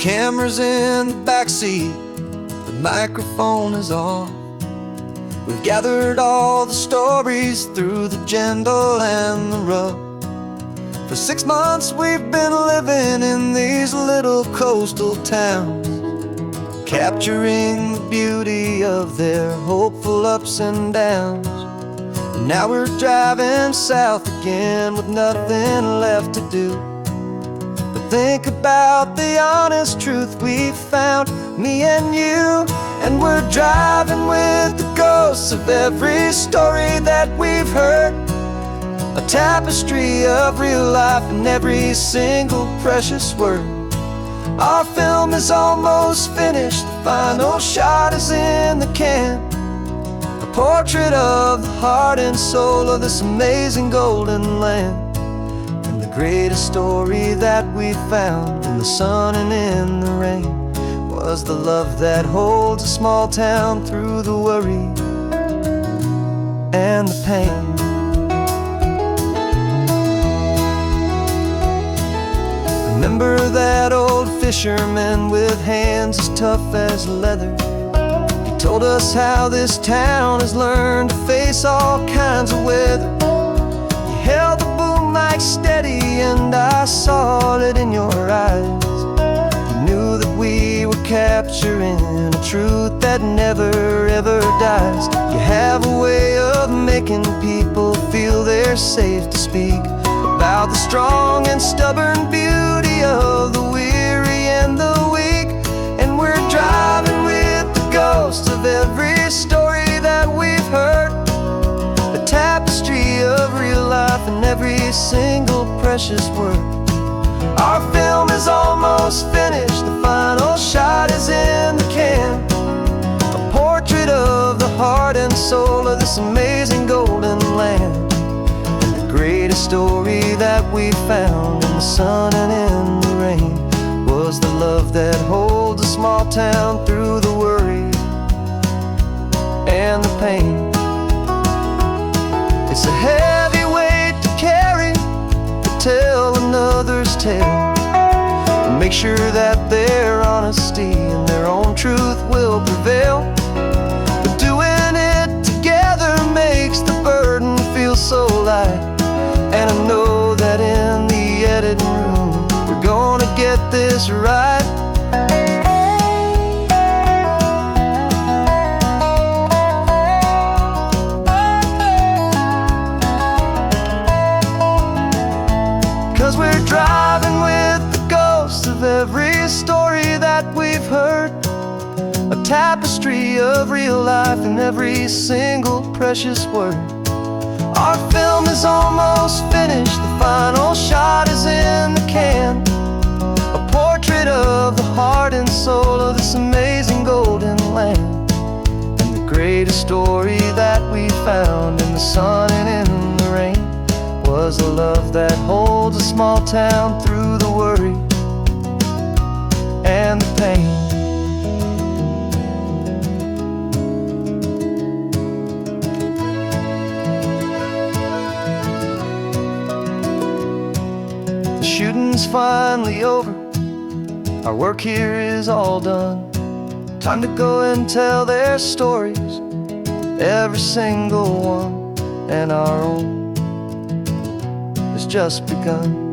camera's in the backseat, the microphone is on. We've gathered all the stories through the gentle and the rough. For 6 months we've been living in these little coastal towns, capturing the beauty of their hopeful ups and downs. And now we're driving south again with nothing left to do but think about the honest truth we found, me and you. And we're driving with the ghosts of every story that we've heard, a tapestry of real life in every single precious word. Our film is almost finished, the final shot is in the can, a portrait of the heart and soul of this amazing golden land. And the greatest story that we found in the sun and in the rain was the love that holds a small town through the worry and the pain. Remember that old fisherman with hands as tough as leather? He told us how this town has learned to face all kinds of weather. You held the boom mic steady and I saw it in your eyes. You knew that we were capturing a truth that never ever dies. You have a way of making people feel they're safe to speak about the strong and stubborn beauty of the weary and the weak. And we're driving with the ghosts of every story that we've heard, a tapestry of real life in every single precious word. Our film is almost finished, the final shot is in the can, a portrait of the heart and soul of this amazing golden land. Greatest story that we found in the sun and in the rain was the love that holds a small town through the worry and the pain. It's a heavy weight to carry, to tell another's tale, and make sure that their honesty and their own truth will prevail. But doing it together makes the burden feel so light. And I know that in the editing room we're gonna get this right. Cause we're driving with the ghosts of every story that we've heard, a tapestry of real life in every single precious word. Our film is almost finished, the final shot is in the can, a portrait of the heart and soul of this amazing golden land. And the greatest story that we found in the sun and in the rain was the love that holds a small town through the worry and the pain. Shooting's finally over, our work here is all done. Time to go and tell their stories, every single one, and our own has just begun.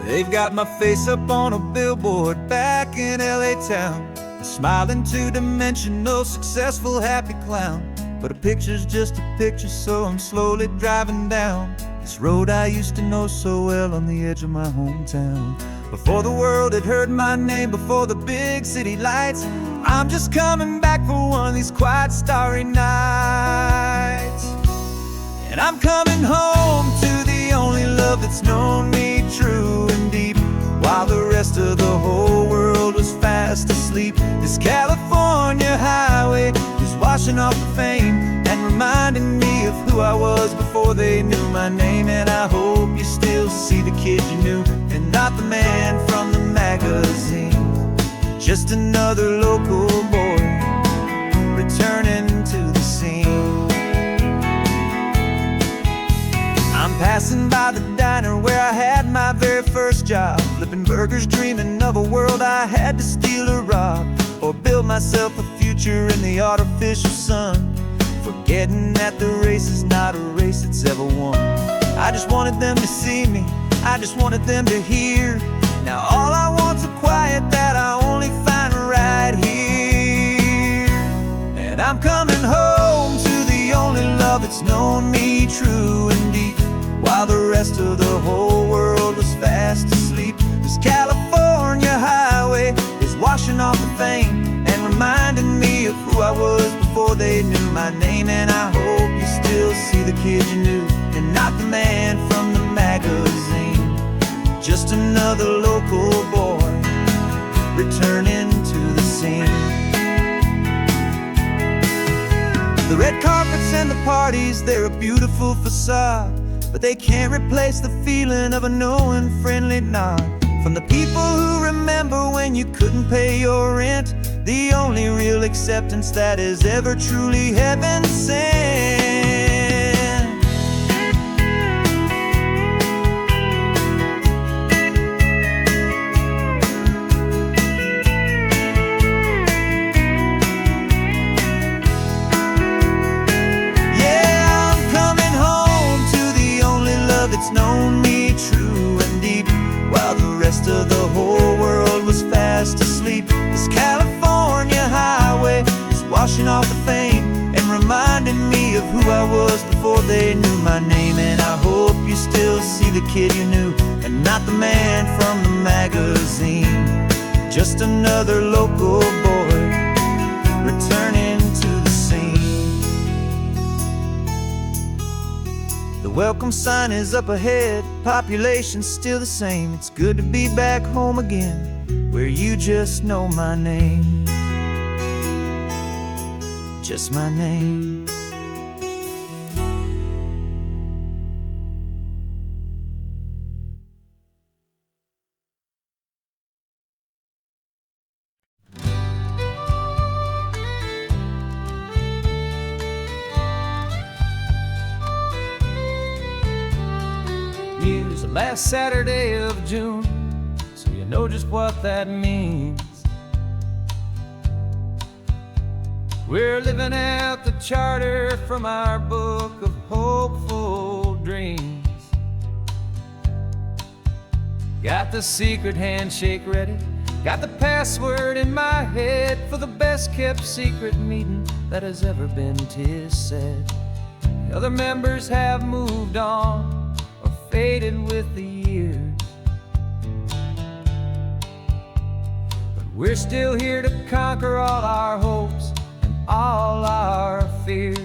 They've got my face up on a billboard back in LA town, smiling two-dimensional, successful, happy clown. But a picture's just a picture, so I'm slowly driving down this road I used to know so well on the edge of my hometown. Before the world had heard my name, before the big city lights, I'm just coming back for one of these quiet, starry nights. And I'm coming home to the only love that's known me true and deep, while the rest of the whole world was fast asleep. This California highway is washing off the fame and reminding me of who who I was before they knew my name. And I hope you still see the kid you knew, and not the man from the magazine. Just another local boy returning to the scene. I'm passing by the diner where I had my very first job, flipping burgers, dreaming of a world I had to steal or rob, or build myself a future in the artificial sun, forgetting that the race is not a race that's ever won. I just wanted them to see me, I just wanted them to hear. Now all I want's a quiet that I only find right here. And I'm coming home to the only love that's known me true and deep, while the rest of the whole world was fast asleep. This California highway is washing off the fame and reminding me of who I was before they knew my name. And I hope you still see the kid you knew, and not the man from the magazine. Just another local boy returning to the scene. The red carpets and the parties, they're a beautiful facade, but they can't replace the feeling of a knowing, friendly nod from the people who remember when you couldn't pay your rent. The only real acceptance that is ever truly heaven sent. Yeah, I'm coming home to the only love that's known me true and deep, while the rest of the whole world was fast asleep. This California highway is washing off the fame and reminding me of who I was before they knew my name. And I hope you still see the kid you knew, and not the man from the magazine. Just another local boy returning to the scene. The welcome sign is up ahead, population's still the same. It's good to be back home again, where you just know my name. Just my name. Use the last Saturday of June, so you know just what that means. We're living out the charter from our book of hopeful dreams. Got the secret handshake ready, got the password in my head for the best kept secret meeting that has ever been, 'tis said. The other members have moved on or faded with the years, but we're still here to conquer all our hopes and all our fears.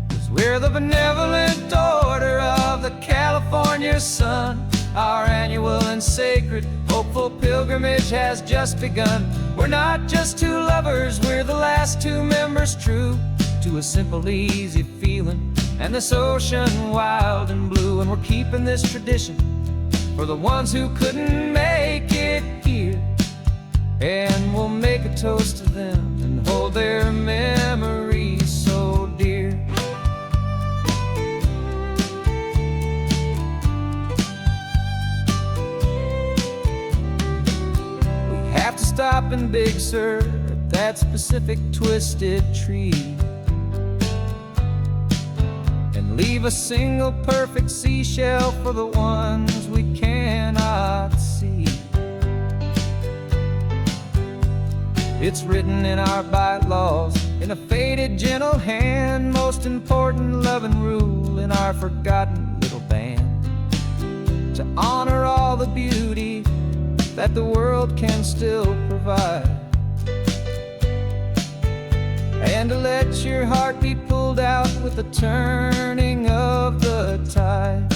'Cause we're the benevolent order of the California sun. Our annual and sacred hopeful pilgrimage has just begun. We're not just two lovers, we're the last two members true to a simple, easy feeling and this ocean wild and blue. And we're keeping this tradition for the ones who couldn't make it here, and we'll make a toast to them and hold their memories so dear. We have to stop in Big Sur at that specific twisted tree and leave a single perfect seashell for the ones we cannot see. It's written in our bylaws in a faded gentle hand, most important loving rule in our forgotten little band, to honor all the beauty that the world can still provide, and to let your heart be pulled out with the turning of the tide.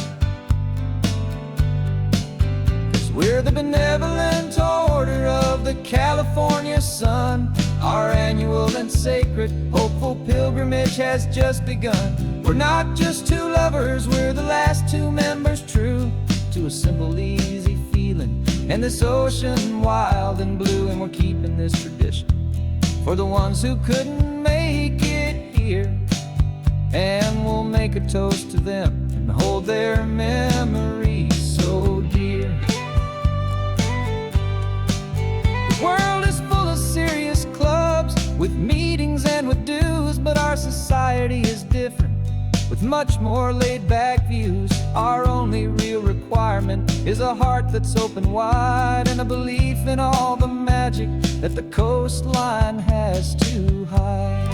'Cause we're the benevolent order of the California sun. Our annual and sacred, hopeful pilgrimage has just begun. We're not just two lovers, we're the last two members true to a simple, easy feeling. And this ocean wild and blue, and we're keeping this tradition for the ones who couldn't make it here. And we'll make a toast to them and hold their memories so dear. The world is full of serious clubs with meetings and with dues, but our society is different with much more laid-back views. Our only real requirement is a heart that's open wide and a belief in all the magic that the coastline has to hide.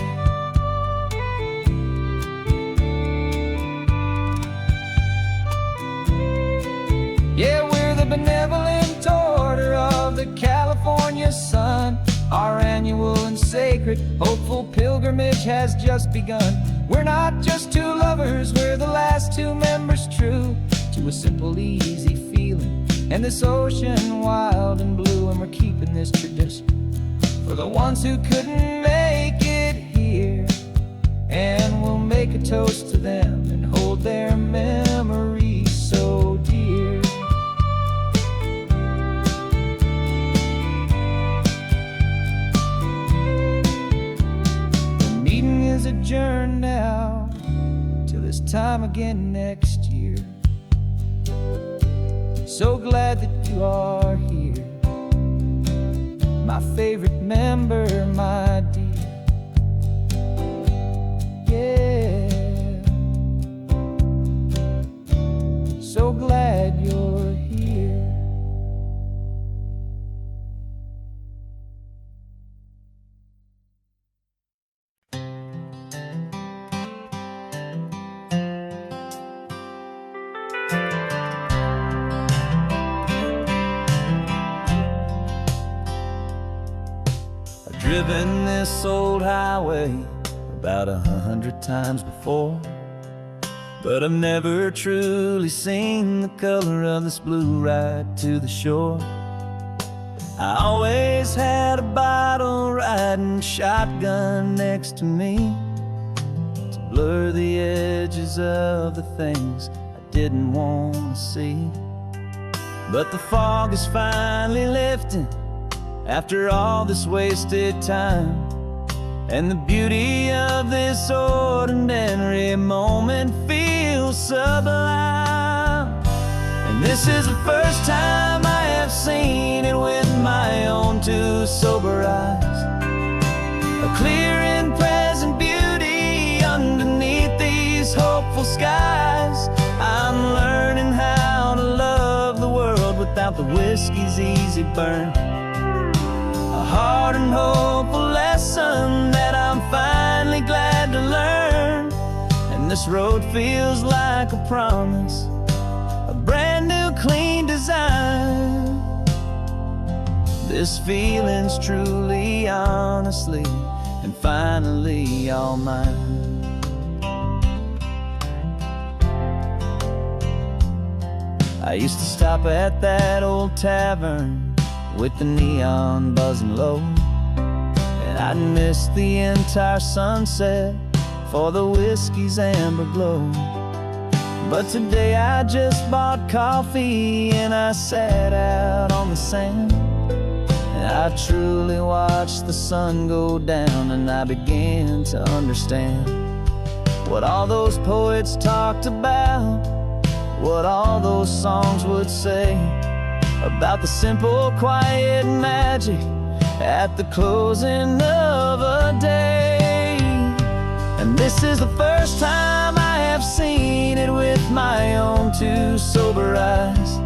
Yeah, we're the benevolent order of the California sun. Our annual and sacred, hopeful pilgrimage has just begun. We're not just two lovers, we're the last two members true to a simple, easy feeling. And this ocean wild and blue, and we're keeping this tradition for the ones who couldn't make it here. And we'll make a toast to them and hold their memories so dear. The meeting is adjourned now till this time again next year. So glad that you are here, my favorite member, my dear. Yeah, so glad you're here. Driven this old highway about 100 times before, but I've never truly seen the color of this blue right to the shore. I always had a bottle riding shotgun next to me to blur the edges of the things I didn't want to see. But the fog is finally lifting after all this wasted time, and the beauty of this ordinary moment feels sublime. And this is the first time I have seen it with my own two sober eyes, a clear and present beauty underneath these hopeful skies. I'm learning how to love the world without the whiskey's easy burn, a hard and hopeful lesson that I'm finally glad to learn. And this road feels like a promise, a brand new clean design. This feeling's truly, honestly, and finally all mine. I used to stop at that old tavern with the neon buzzing low, and I'd miss the entire sunset for the whiskey's amber glow. But today I just bought coffee and I sat out on the sand, and I truly watched the sun go down, and I began to understand what all those poets talked about, what all those songs would say about the simple, quiet magic at the closing of a day. And this is the first time I have seen it with my own two sober eyes,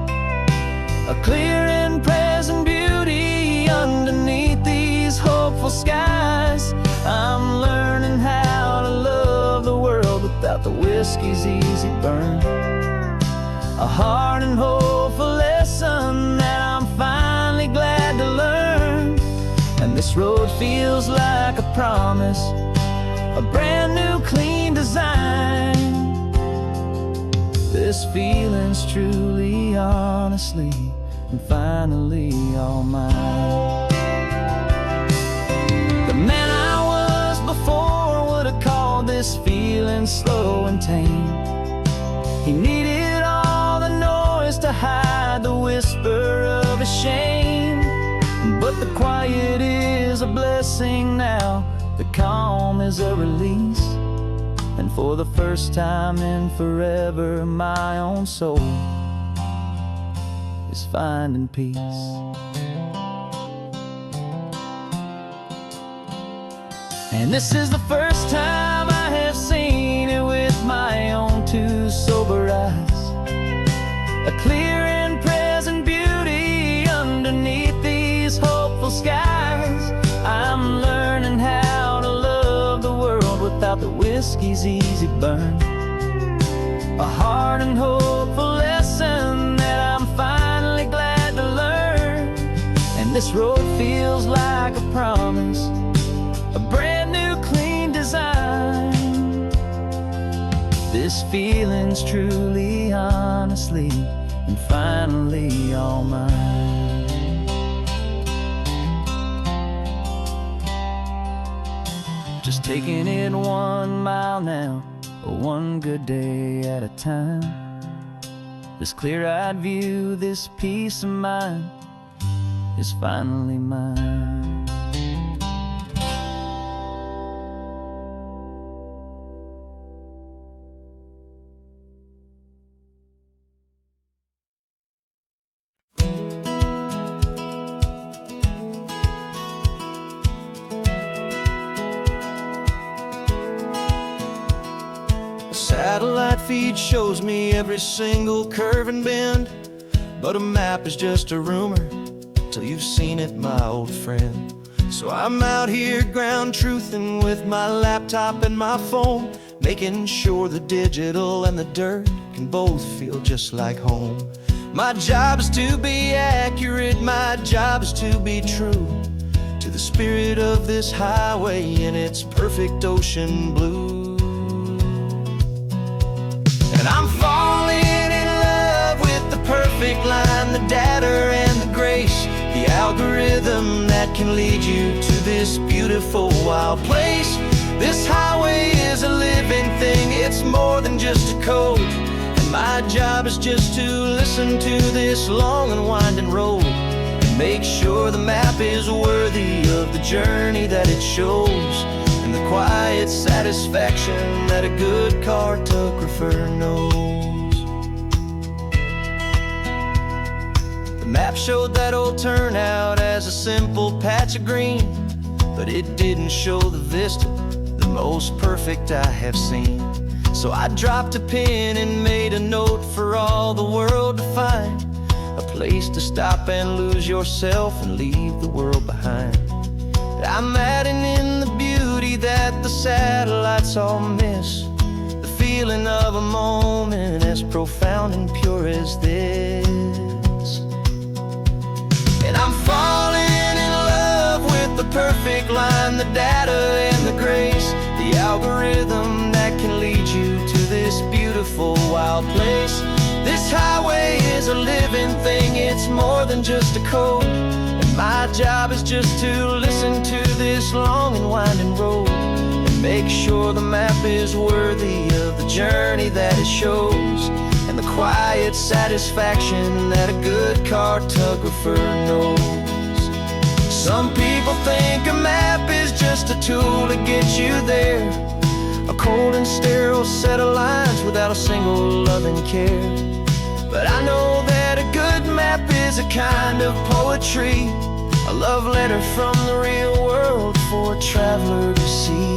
a clear and present beauty underneath these hopeful skies. I'm learning how to love the world without the whiskey's easy burn, a hard and hopeful lesson that I'm finally glad to learn. And this road feels like a promise, a brand new clean design. This feeling's truly, honestly, and finally all mine. The man and slow and tame. He needed all the noise to hide the whisper of his shame. But the quiet is a blessing now, the calm is a release. And for the first time in forever, my own soul is finding peace. And this is the first time I have seen it with my own two sober eyes. A clear and present beauty underneath these hopeful skies. I'm learning how to love the world without the whiskey's easy burn. A hard and hopeful lesson that I'm finally glad to learn. And this road feels like a promise, a brand new clean design. This feeling's truly, honestly, and finally all mine. Just taking it 1 mile now, one good day at a time. This clear-eyed view, this peace of mind is finally mine. Satellite feed shows me every single curve and bend, but a map is just a rumor till you've seen it, my old friend. So I'm out here ground truthing with my laptop and my phone, making sure the digital and the dirt can both feel just like home. My job is to be accurate, my job is to be true to the spirit of this highway in its perfect ocean blue. And I'm falling in love with the perfect line, the data and the grace, the algorithm that can lead you to this beautiful wild place. This highway is a living thing, it's more than just a code. And my job is just to listen to this long and winding road and make sure the map is worthy of the journey that it shows, and the quiet satisfaction that a good cartographer knows. The map showed that old turnout as a simple patch of green, but it didn't show the vista, the most perfect I have seen. So I dropped a pin and made a note for all the world to find, a place to stop and lose yourself and leave the world behind. I'm adding in the beauty that the satellites all miss, the feeling of a moment as profound and pure as this. And I'm falling in love with the perfect line, the data and the grace, the algorithm that can lead you to this beautiful wild place. This highway is a living thing, it's more than just a code. My job is just to listen to this long and winding road and make sure the map is worthy of the journey that it shows, and the quiet satisfaction that a good cartographer knows. Some people think a map is just a tool to get you there, a cold and sterile set of lines without a single loving care. But I know that a good map is a kind of poetry, a love letter from the real world for a traveler to see.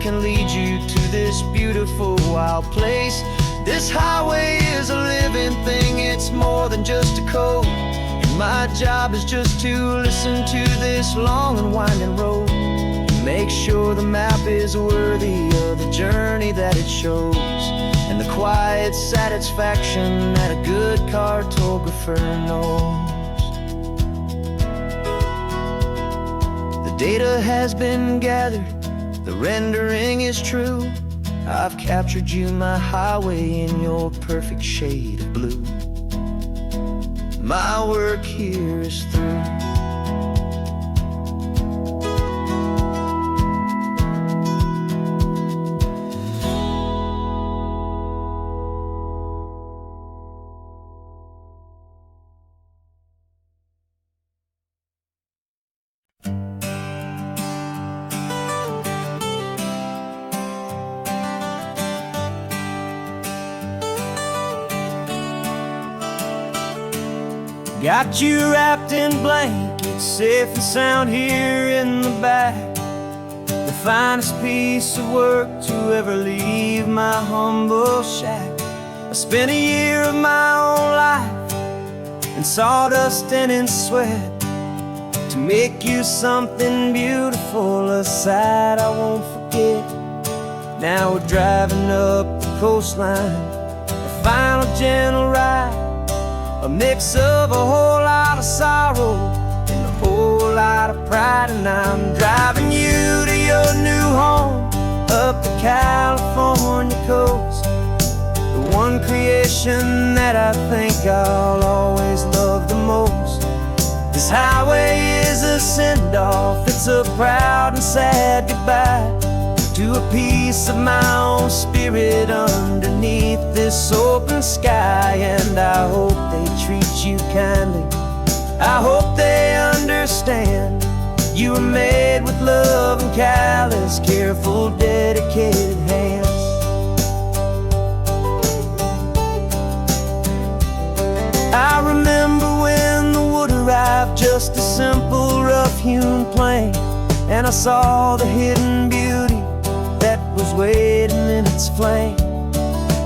Can lead you to this beautiful wild place. This highway is a living thing, it's more than just a code. And my job is just to listen to this long and winding road and make sure the map is worthy of the journey that it shows, and the quiet satisfaction that a good cartographer knows. The data has been gathered, the rendering is true. I've captured you, my highway, in your perfect shade of blue. My work here is through. Got you wrapped in blankets, safe and sound here in the back. The finest piece of work to ever leave my humble shack. I spent a year of my own life in sawdust and in sweat to make you something beautiful, a sight I won't forget. Now we're driving up the coastline, a final gentle ride, a mix of a whole lot of sorrow and a whole lot of pride. And I'm driving you to your new home up the California coast, the one creation that I think I'll always love the most. This highway is a send-off, it's a proud and sad goodbye to a piece of my own spirit underneath this open sky. And I hope they treat you kindly, I hope they understand you were made with love and callous, careful, dedicated hands. I remember when the wood arrived, just a simple rough-hewn plank, and I saw the hidden beauty that was waiting in its flame.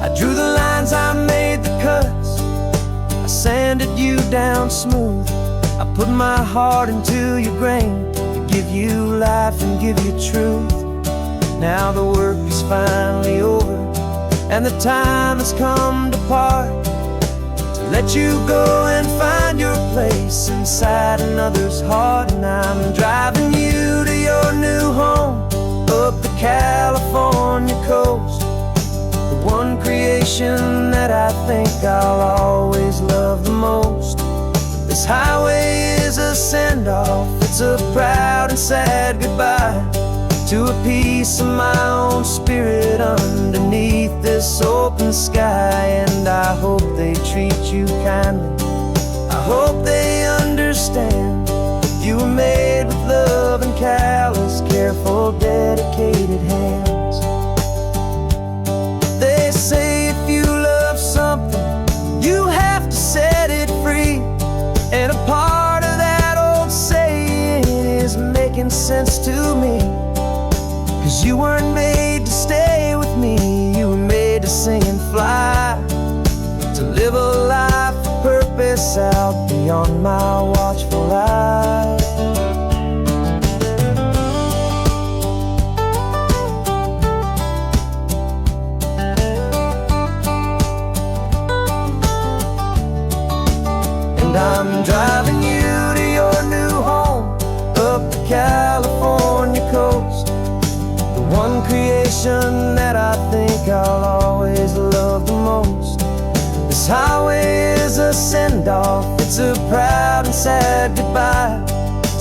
I drew the lines, I made the cuts, I sanded you down smooth. I put my heart into your grain to give you life and give you truth. Now the work is finally over, and the time has come to part, to let you go and find your place inside another's heart. And I'm driving you to your new home up the California coast, the one creation that I think I'll always love the most. This highway is a send-off, it's a proud and sad goodbye to a piece of my own spirit underneath this open sky. And I hope they treat you kindly, I hope they understand you were made with love and callous, careful, dedicated hands. They say if you love something, you have to set it free. And a part of that old saying is making sense to me, 'cause you weren't made to stay with me, you were made to sing and fly, to live a life of purpose out beyond my watchful eye. And I'm driving you to your new home up the California coast, the one creation that I think I'll always love the most. This highway is a send-off, it's a proud and sad goodbye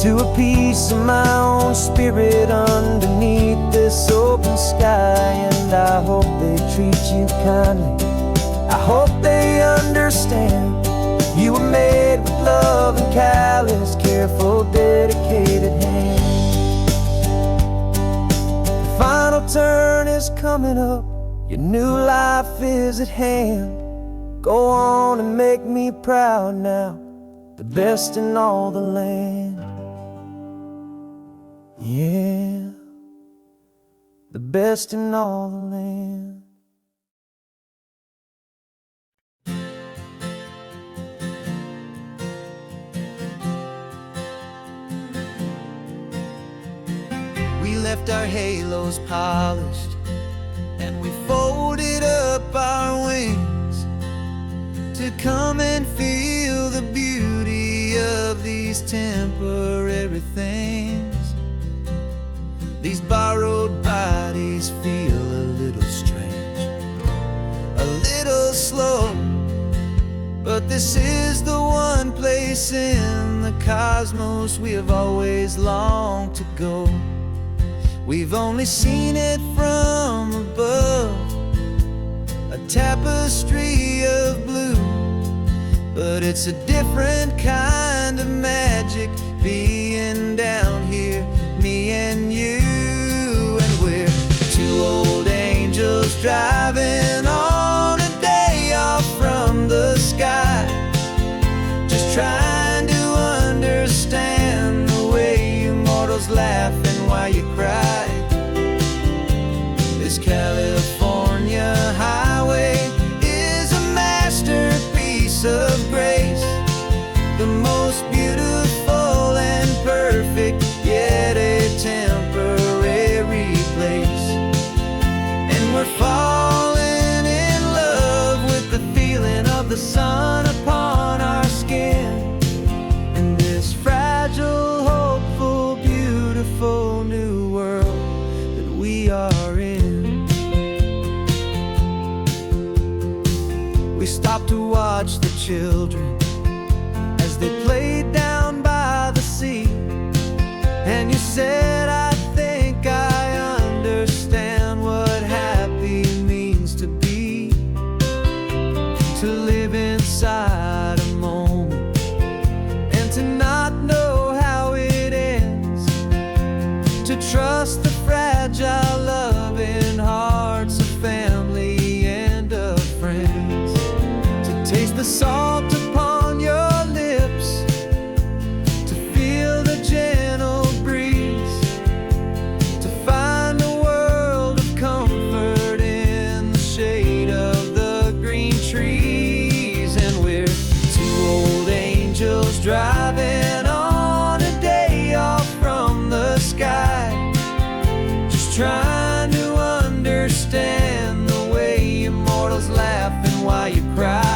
to a piece of my own spirit underneath this open sky. And I hope they treat you kindly, I hope they understand you were made with love and callous, careful, dedicated hands. The final turn is coming up, your new life is at hand. Go on and make me proud now, the best in all the land. Yeah, the best in all the land. left our halos polished, and we folded up our wings to come and feel the beauty of these temporary things. These borrowed bodies feel a little strange, a little slow, but this is the one place in the cosmos we have always longed to go. We've only seen it from above, a tapestry of blue, but it's a different kind of magic being down here, me and you. And we're two old angels driving on a day off from the sky, just trying to understand the way you mortals laugh and why you cry. This California highway is a masterpiece of grace, the most beautiful and perfect, yet a temporary place. And we're falling in love with the feeling of the sun upon our skin, in this fragile, hopeful, beautiful new world that we are in. We stopped to watch the children as they played down by the sea, and you said, I think I understand what happy means to be, to live inside a moment and to not know how it ends, to trust the fragile loving hearts of family and of friends, to taste the salt upon your lips, to feel the gentle breeze, to find a world of comfort in the shade of the green trees. And we're two old angels driving on a day off from the sky, just trying to understand the way you mortals laugh and why you cry.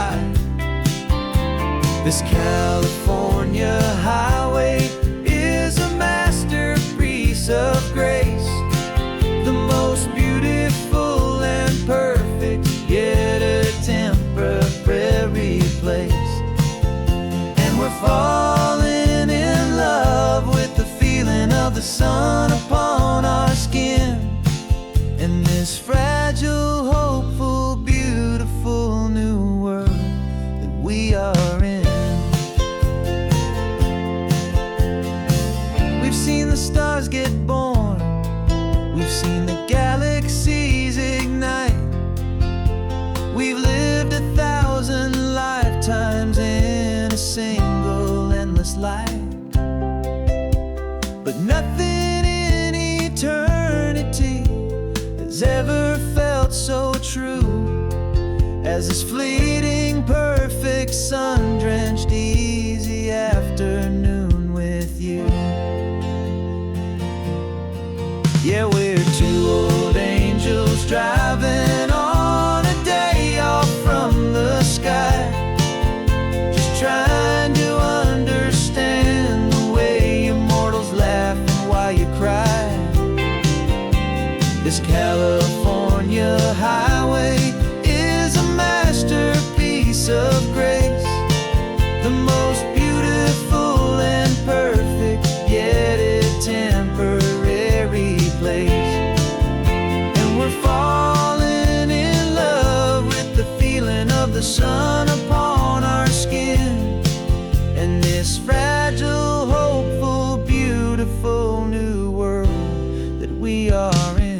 This California highway is a masterpiece of grace, the most beautiful and perfect, yet a temporary place. And we're falling in love with the feeling of the sun upon our skin, in this fragile, hopeful, beautiful new world that we are in. We've seen the stars get born, we've seen the galaxies ignite, we've lived 1,000 lifetimes in a single endless life, but nothing in eternity has ever felt so true as this fleeting, perfect, sun-drenched, easy afternoon with you. Yeah, we're two old angels driving on a day off from the sky, just trying to understand the way you mortals laugh and why you cry. This California highway is a masterpiece of grace, the most beautiful and perfect, yet a temporary place. And we're falling in love with the feeling of the sun upon our skin, and this fragile, hopeful, beautiful new world that we are in.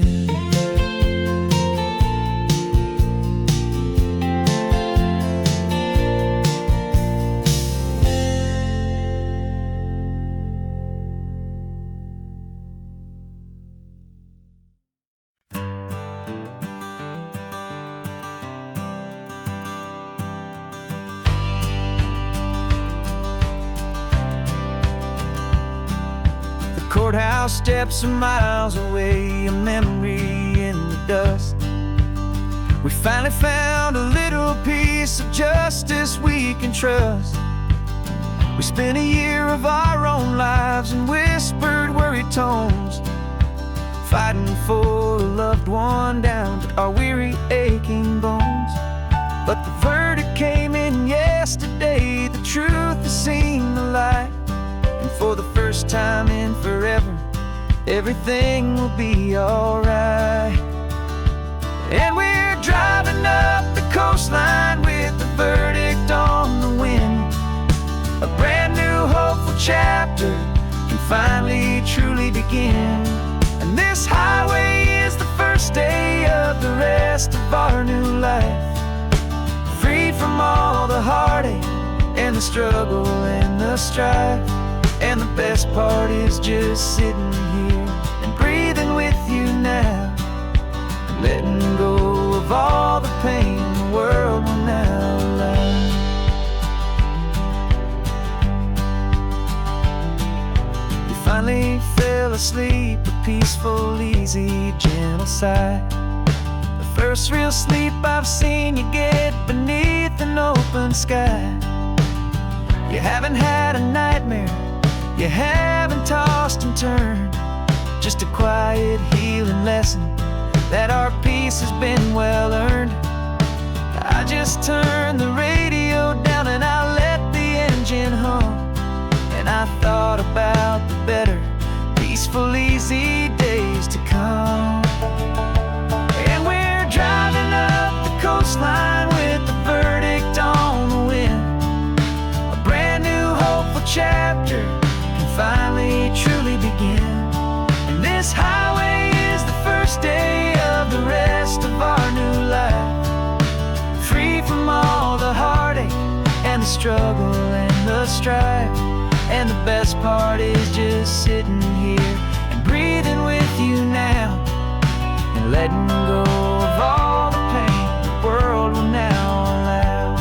courthouse steps are miles away, a memory in the dust. We finally found a little piece of justice we can trust. We spent a year of our own lives in whispered, worried tones, fighting for a loved one down to our weary, aching bones. But the verdict came in yesterday, the truth has seen the light. And for the first time in forever, everything will be alright. And we're driving up the coastline with the verdict on the wind. A brand new hopeful chapter can finally truly begin. And this highway is the first day of the rest of our new life. Free from all the heartache and the struggle and the strife. And the best part is just sitting here and breathing with you now, and letting go of all the pain the world will now allow. You finally fell asleep, a peaceful, easy, gentle sigh. The first real sleep I've seen you get beneath an open sky. You haven't had a nightmare, you haven't tossed and turned, just a quiet healing lesson that our peace has been well earned. I just turned the radio down and I let the engine hum, and I thought about the better, peaceful, easy days to come. And we're driving up the coastline with the verdict on the wind. A brand new hopeful chapter finally truly begin. And this highway is the first day of the rest of our new life. Free from all the heartache and the struggle and the strife. And the best part is just sitting here and breathing with you now, and letting go of all the pain the world will now allow.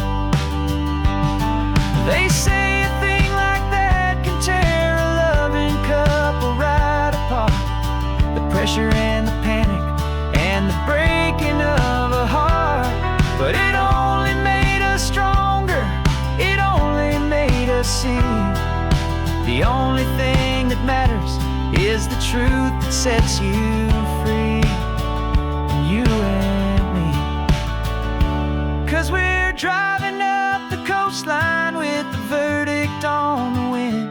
They say a thing like that can tear a loving couple right apart. The pressure and the panic and the breaking of a heart. But it only made us stronger, it only made us see the only thing that matters is the truth that sets you free, you and me. 'Cause we're driving up the coastline with the verdict on the wind.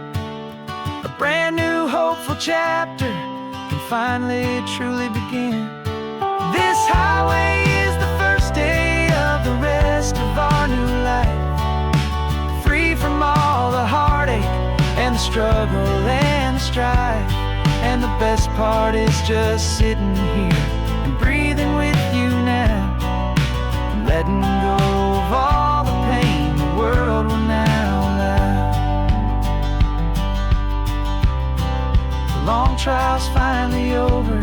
A brand new hopeful chapter can finally truly begin. This highway is the first day of the rest of our new life. Free from all the heartache and the struggle and the strife. And the best part is just sitting here and breathing with you now, and letting go of all the pain the world will now allow. The long trial's finally over,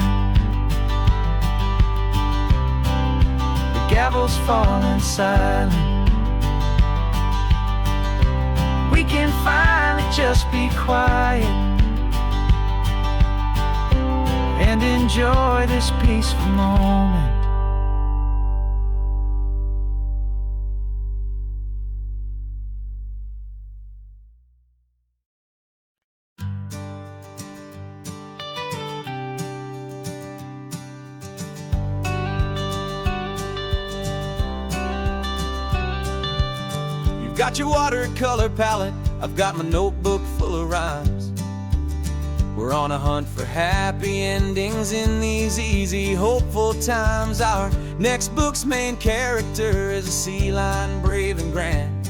the gavel's falling silent. We can finally just be quiet and enjoy this peaceful moment. You've got your watercolor palette, I've got my notebook full of rhymes. We're on a hunt for happy endings in these easy, hopeful times. Our next book's main character is a sea lion, brave and grand,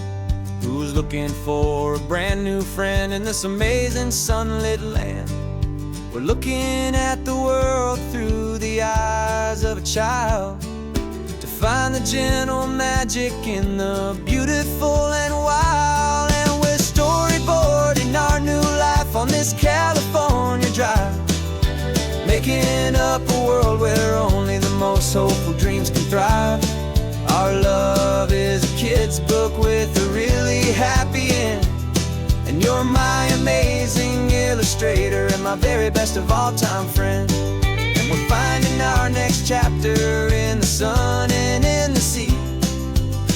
who's looking for a brand new friend in this amazing sunlit land. We're looking at the world through the eyes of a child, to find the gentle magic in the beautiful and wild. And we're storyboarding our new life on this California drive, making up a world where only the most hopeful dreams can thrive. Our love is a kid's book with a really happy end, And you're my amazing illustrator and my very best of all-time friend. And we're finding our next chapter in the sun and in the sea,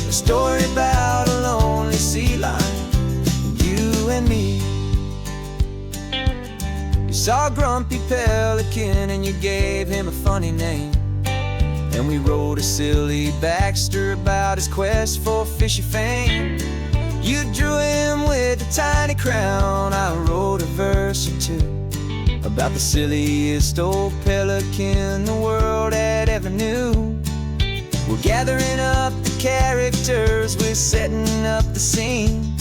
a story about a lonely sea lion, you and me. You saw a grumpy pelican and you gave him a funny name, and we wrote a silly Baxter about his quest for fishy fame. You drew him with a tiny crown, I wrote a verse or two about the silliest old pelican the world had ever knew. We're gathering up the characters, we're setting up the scene,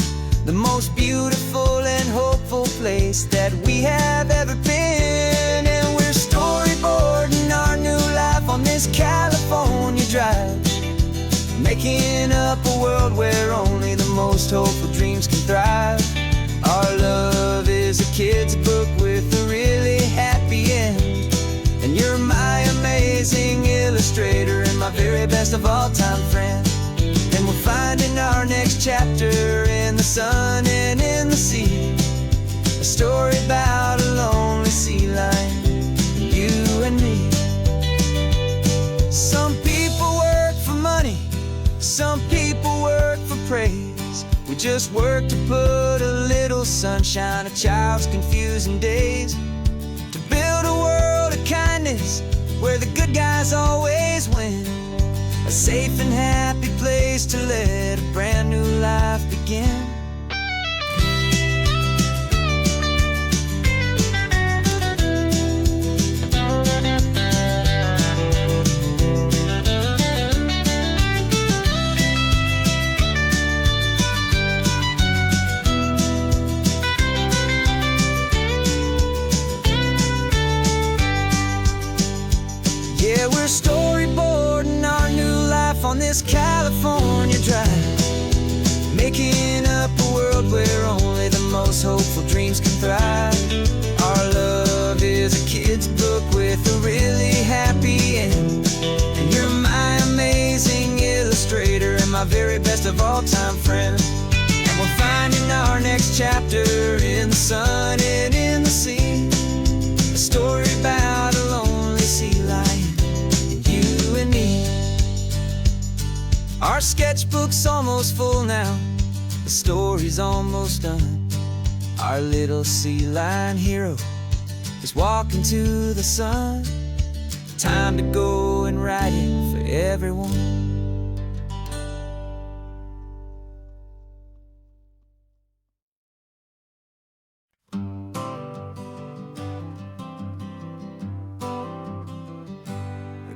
the most beautiful and hopeful place that we have ever been. And we're storyboarding our new life on this California drive, making up a world where only the most hopeful dreams can thrive. Our love is a kid's book with a really happy end, and you're my amazing illustrator and my very best of all-time friend. And we're finding our next chapter in the sun and in the sea, a story about a lonely sea lion, you and me. Some people work for money, some people work for praise. We just work to put a little sunshine in a child's confusing days, to build a world of kindness where the good guys always win, a safe and happy place to let a brand new life begin. Yeah, we're storyboarding our new life on this California drive, making up a world where only the most hopeful dreams can thrive. Our love is a kid's book with a really happy end, and you're my amazing illustrator and my very best of all-time friend. And we're finding our next chapter in the sun and in the sea, a story about a lonely sea lion, you and me. Our sketchbook's almost full now, the story's almost done. Our little sea lion hero is walking to the sun. Time to go and write it for everyone.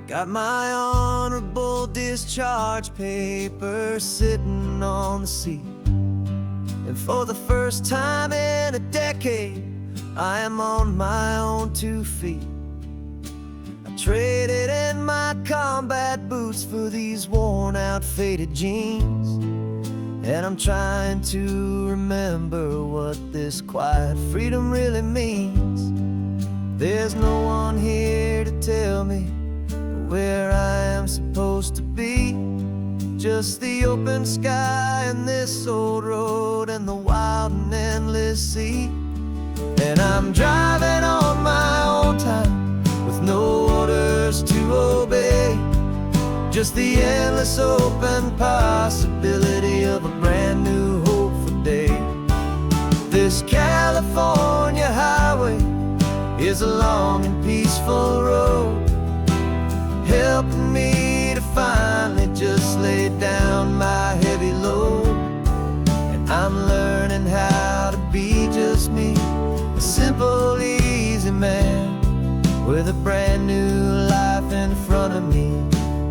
Got my honorable discharge paper sitting on the seat, and for the first time in a decade I am on my own 2 feet. I traded in my combat boots for these worn out faded jeans, and I'm trying to remember what this quiet freedom really means. There's no one here to tell me where I am supposed to be, just the open sky and this old road and the wild and endless sea. And I'm driving on my own time with no orders to obey, just the endless open possibility of a brand new hopeful day. This California highway is a long and peaceful road, helping me to finally just lay down my heavy load. And I'm learning how to be just me, a simple, easy man with a brand new life in front of me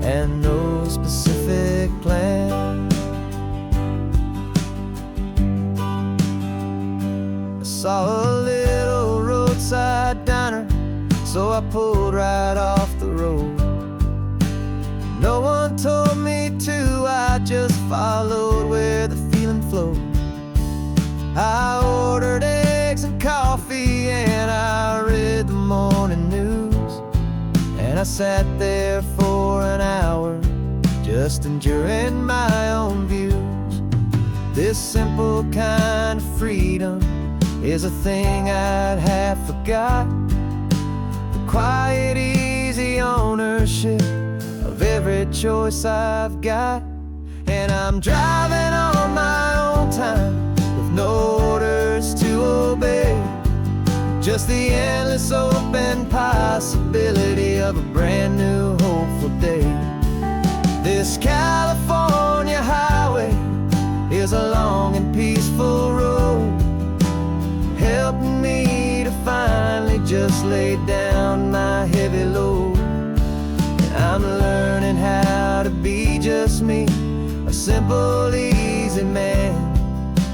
and no specific plan. I saw a little roadside diner, so I pulled right off the road. No one told me to, I just followed where the feeling flowed. I ordered eggs and coffee and I read the morning news, and I sat there for an hour just enduring my own views. This simple kind of freedom is a thing I'd have forgot. The quiet, easy ownership of every choice I've got. And I'm driving on my own time with no orders to obey. Just the endless open possibility of a brand new hopeful day. This California highway is a long and peaceful road, helping me to finally just lay down my heavy load. And I'm learning how to be just me, a simple, easy man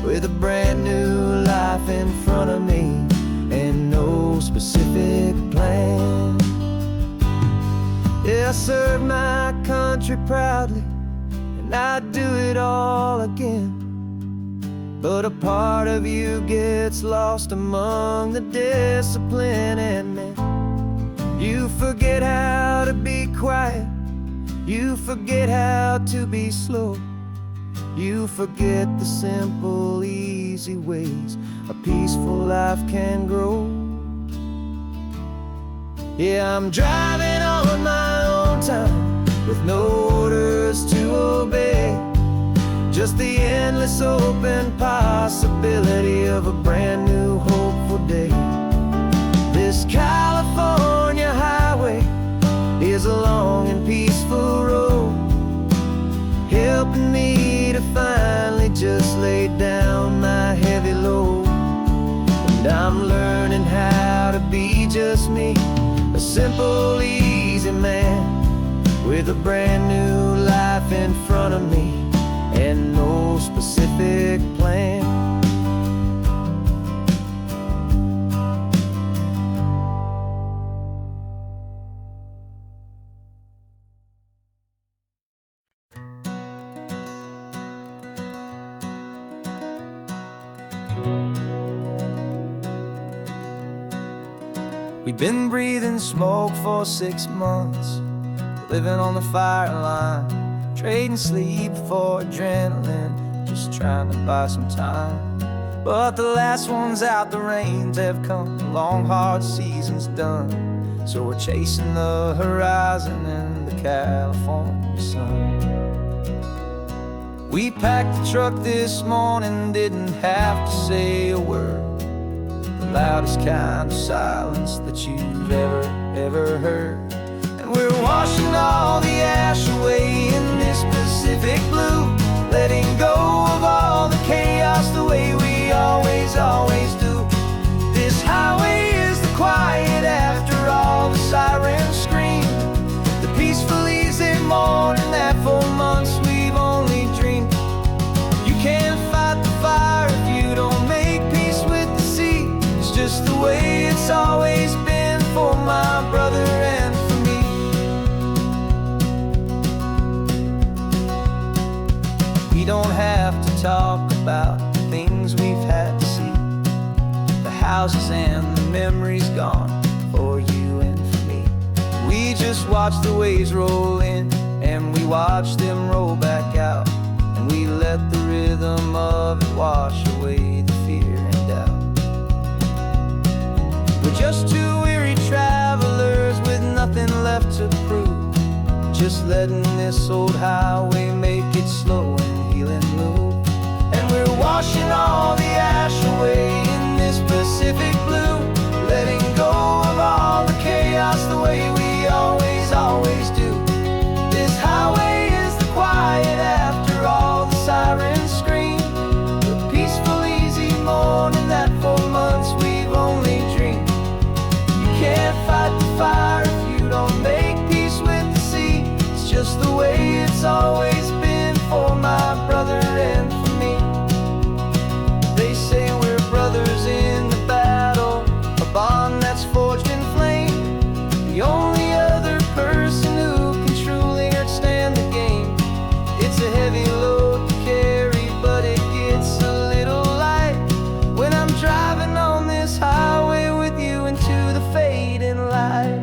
with a brand new life in front of me and no specific plan. Yeah, I serve my country proudly, and I'd do it all again. But a part of you gets lost among the discipline, and then you forget how to be quiet, you forget how to be slow, you forget the simple, easy ways a peaceful life can grow. Yeah, I'm driving on my own time with no orders to obey. Just the endless open possibility of a brand new hopeful day. This California highway is a long and peaceful road, helping me to finally just lay down my heavy load. And I'm learning how to be just me, a simple, easy man with a brand new life in front of me and no specific plan. We've been breathing smoke for 6 months, living on the fire line, trading sleep for adrenaline, just trying to buy some time. But the last one's out, the rains have come, the long hard season's done. So we're chasing the horizon in the California sun. We packed the truck this morning, didn't have to say a word. The loudest kind of silence that you've ever heard. And we're washing all the ash away in this Pacific blue, letting go of all the chaos the way we always do. This highway is the quiet after all the sirens scream, the peaceful easy morning that for months we've only dreamed. You can't fight the fire if you don't make peace with the sea. It's just the way it's always been for my brother and for me. We don't have to talk about the things we've had to see, the houses and the memories gone for you and for me. We just watch the waves roll in and we watch them roll back out, and we let the rhythm of it wash away the fear and doubt. We're just two weary travelers with nothing left to prove, just letting this old highway make it slow and healing move. And we're washing all the ash away in this Pacific blue, letting go of all the chaos the way we always do. This highway is the quiet after all the sirens scream, the peaceful easy morning that for months we've only dreamed. You can't fight the fire if you don't make peace with the sea. It's just the way it's always been for my brother and for me. They say we're brothers in the battle, a bond that's forged in flame. The only other person who can truly understand the game. It's a heavy load to carry, but it gets a little light when I'm driving on this highway with you into the fading light.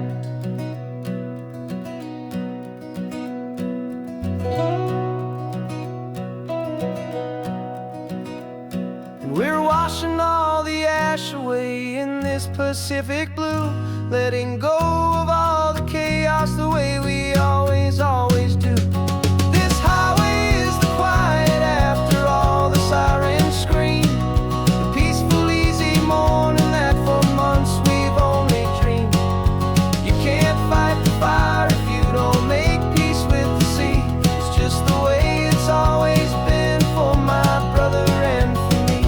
washing all the ash away in this Pacific blue, letting go of all the chaos the way we always do. This highway is the quiet after all the sirens scream, the peaceful, easy morning that for months we've only dreamed. You can't fight the fire if you don't make peace with the sea. It's just the way it's always been for my brother and for me.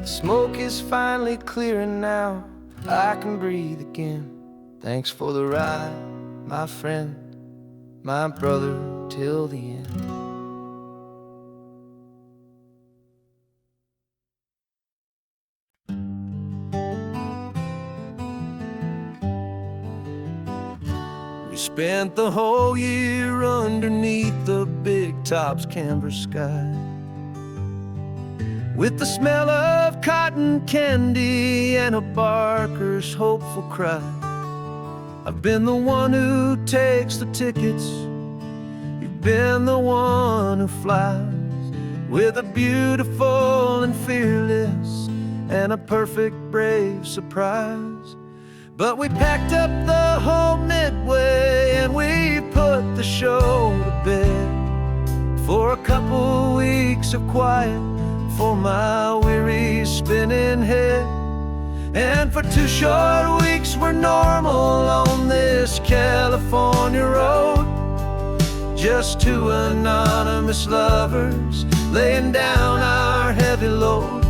The smoke is finally clearing now, I can breathe again. Thanks for the ride, my friend, my brother, till the end. We spent the whole year underneath the big top's canvas sky, with the smell of cotton candy and a barker's hopeful cry. I've been the one who takes the tickets, you've been the one who flies, with a beautiful and fearless and a perfect brave surprise. But we packed up the whole Midway and we put the show to bed, for a couple weeks of quiet for my weary spinning head. And for 2 short weeks we're normal on this California road, just 2 anonymous lovers laying down our heavy load.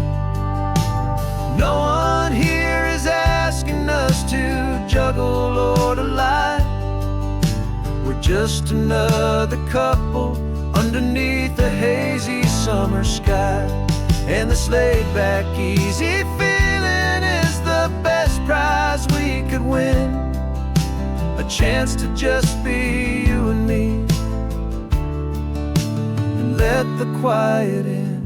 No one here is asking us to juggle or to lie. We're just another couple underneath a hazy summer sky. And this laid-back, easy feeling is the best prize we could win, a chance to just be you and me, and let the quiet in.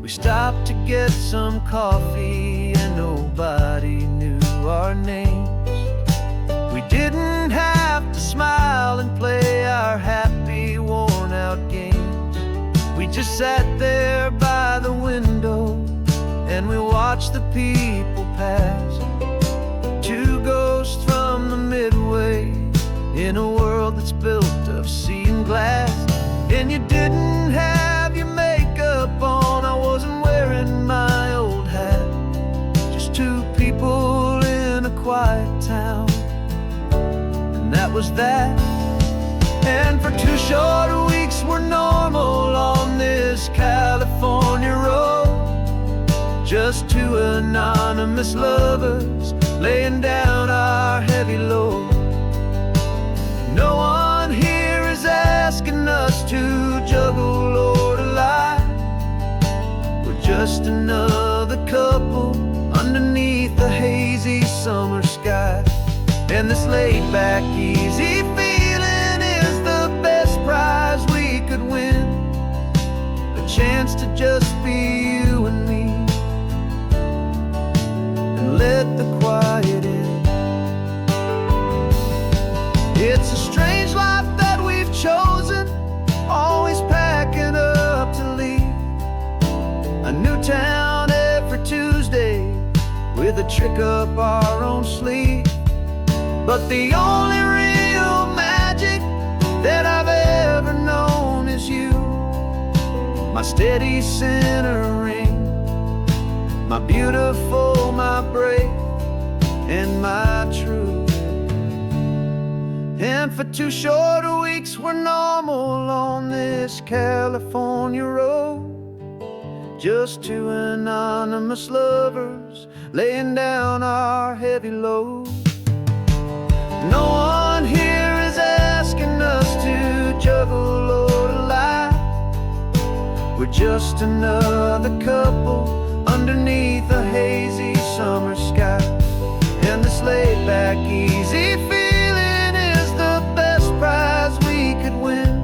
We stopped to get some coffee and nobody knew our names. We didn't have to smile and play our happy, worn-out games. We just sat there by the window and we watched the people pass, 2 ghosts from the Midway in a world that's built of sea and glass. And you didn't have your makeup on, I wasn't wearing my old hat, just 2 people in a quiet town, and that was that. And for 2 short weeks we're normal on this California road, just 2 anonymous lovers laying down our heavy load. No one here is asking us to juggle or to lie. We're just another couple underneath the hazy summer sky. And this laid-back, easy feeling is the best prize we could win, a chance to just be you and me, and let the quiet in. It's a strange life that we've chosen, always packing up to leave a new town every Tuesday with a trick up our own sleeve. But the only real magic that I've ever known is you, my steady centering, my beautiful, my brave, and my true. And for 2 short weeks we're normal on this California road, just 2 anonymous lovers laying down our heavy load. No one here is asking us to juggle or to lie. We're just another couple underneath a hazy summer sky. And this laid-back, easy feeling is the best prize we could win,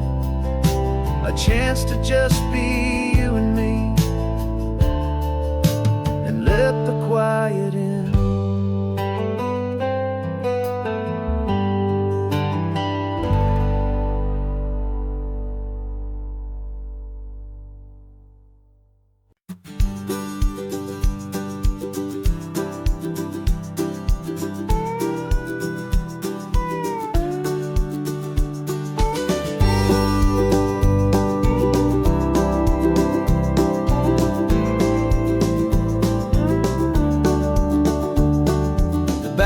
a chance to just be you and me, and let the quiet in.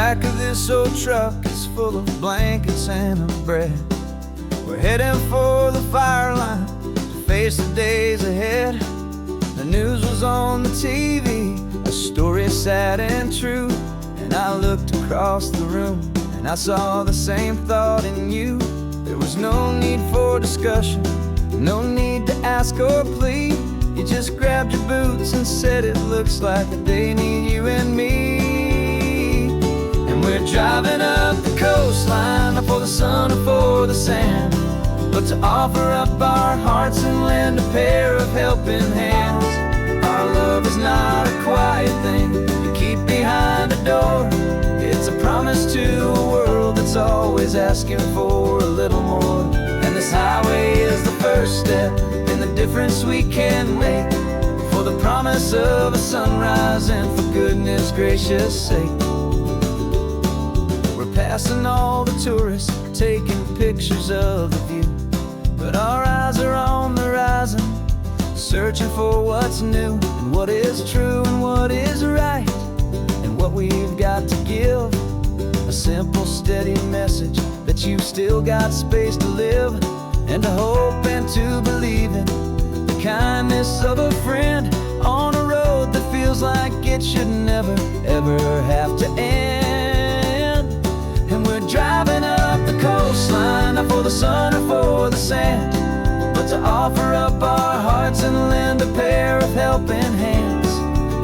back of this old truck is full of blankets and a bread. We're heading for the fire line to face the days ahead. The news was on the TV, a story sad and true. And I looked across the room and I saw the same thought in you. There was no need for discussion, no need to ask or plead. You just grabbed your boots and said it looks like they need you and me. And we're driving up the coastline, not for the sun or for the sand, but to offer up our hearts and lend a pair of helping hands. Our love is not a quiet thing you keep behind a door. It's a promise to a world that's always asking for a little more. And this highway is the first step in the difference we can make, for the promise of a sunrise and for goodness gracious sake. We're passing all the tourists, taking pictures of the view, but our eyes are on the horizon, searching for what's new and what is true and what is right, and what we've got to give. A simple, steady message that you've still got space to live, and to hope and to believe in the kindness of a friend on a road that feels like it should never, ever have to end. And we're driving up the coastline, not for the sun or for the sand, but to offer up our hearts and lend a pair of helping hands.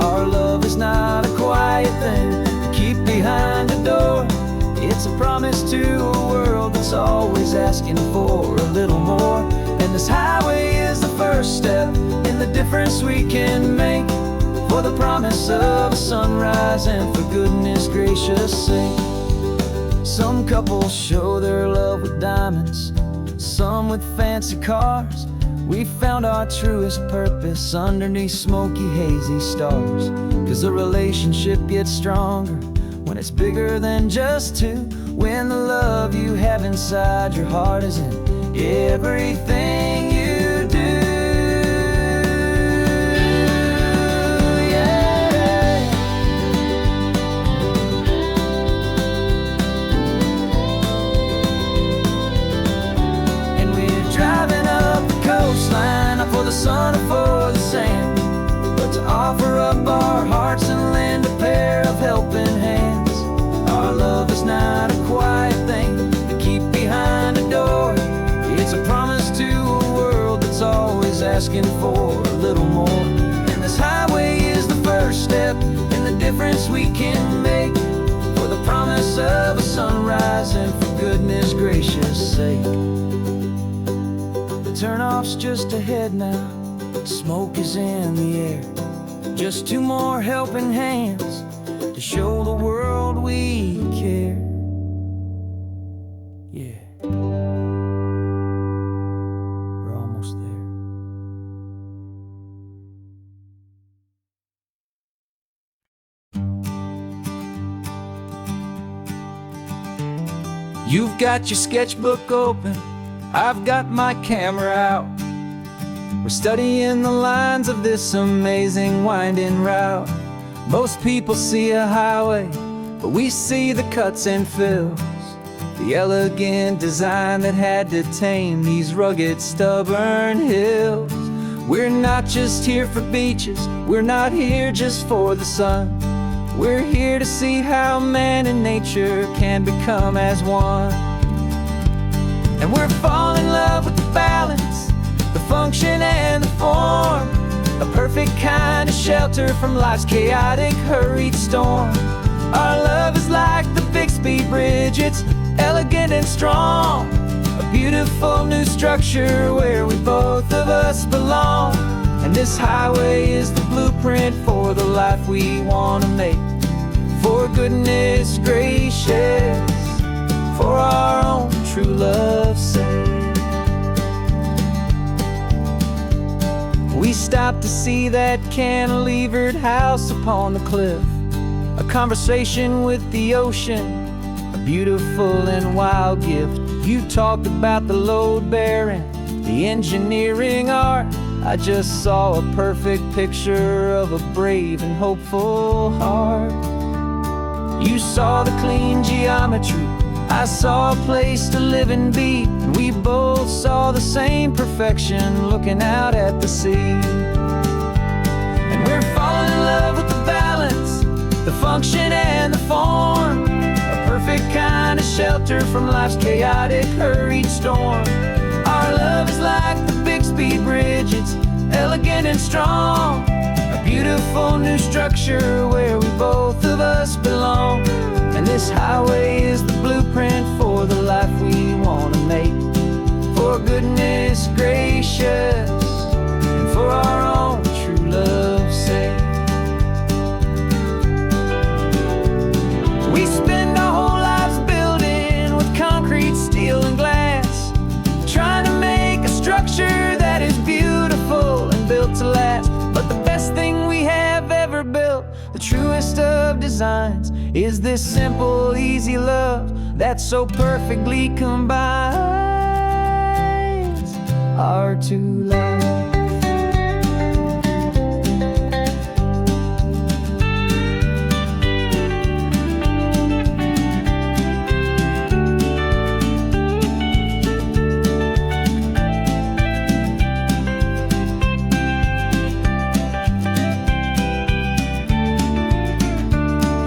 Our love is not a quiet thing to keep behind a door. It's a promise to a world that's always asking for a little more. And this highway is the first step in the difference we can make, for the promise of a sunrise and for goodness gracious sake. Some couples show their love with diamonds, some with fancy cars. We found our truest purpose underneath smoky, hazy stars. 'Cause a relationship gets stronger when it's bigger than just two, when the love you have inside your heart is in everything you do. Yeah. And we're driving up the coastline, not for the sun or for the sand, but to offer up our hearts and lend a pair of helping hands. Our love is not a quiet thing to keep behind a door. It's a promise to a world that's always asking for a little more. And this highway is the first step in the difference we can make, for the promise of a sunrise and for goodness gracious sake. The turnoff's just ahead now, smoke is in the air. Just two more helping hands to show the world we care. Yeah, we're almost there. You've got your sketchbook open, I've got my camera out. We're studying the lines of this amazing winding route. Most people see a highway, but we see the cuts and fills, the elegant design that had to tame these rugged, stubborn hills. We're not just here for beaches, we're not here just for the sun. We're here to see how man and nature can become as one. And we're falling in love with the balance, the function and the form, a perfect kind of shelter from life's chaotic, hurried storm. Our love is like the Bixby Bridge, it's elegant and strong, a beautiful new structure where we both of us belong. And this highway is the blueprint for the life we want to make, for goodness gracious, for our own true love's sake. We stopped to see that cantilevered house upon the cliff, a conversation with the ocean, a beautiful and wild gift. You talked about the load bearing, the engineering art. I just saw a perfect picture of a brave and hopeful heart. You saw the clean geometry, I saw a place to live and be, and we both saw the same perfection looking out at the sea. And we're falling in love with the balance, the function and the form, a perfect kind of shelter from life's chaotic, hurried storm. Our love is like the Bixby Bridge, it's elegant and strong, a beautiful new structure where we both of us belong. And this highway is the blueprint for the life we want to make, for goodness gracious and for our own true love's sake. We spend our whole lives building with concrete, steel, and glass, trying to make a structure that is beautiful and built to last. But the best thing we have ever built, the truest of designs, is this simple, easy love that so perfectly combines our two lives.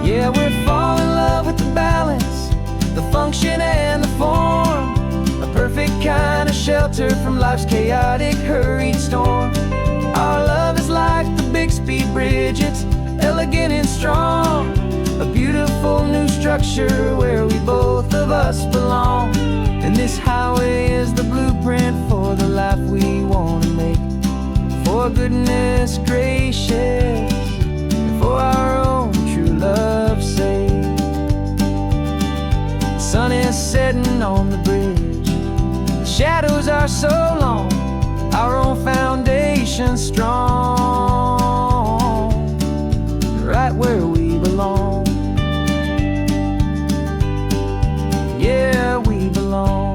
Yeah, we're falling in love with the balance, the function and the form, a perfect kind of shelter from life's chaotic, hurried storm. Our love is like the Bixby Bridge, it's elegant and strong, a beautiful new structure where we both of us belong. And this highway is the blueprint for the life we want to make, for goodness gracious and for our own true love's sake. The sun is setting on the bridge, the shadows are so long, our own foundation strong, right where we belong. Yeah, we belong.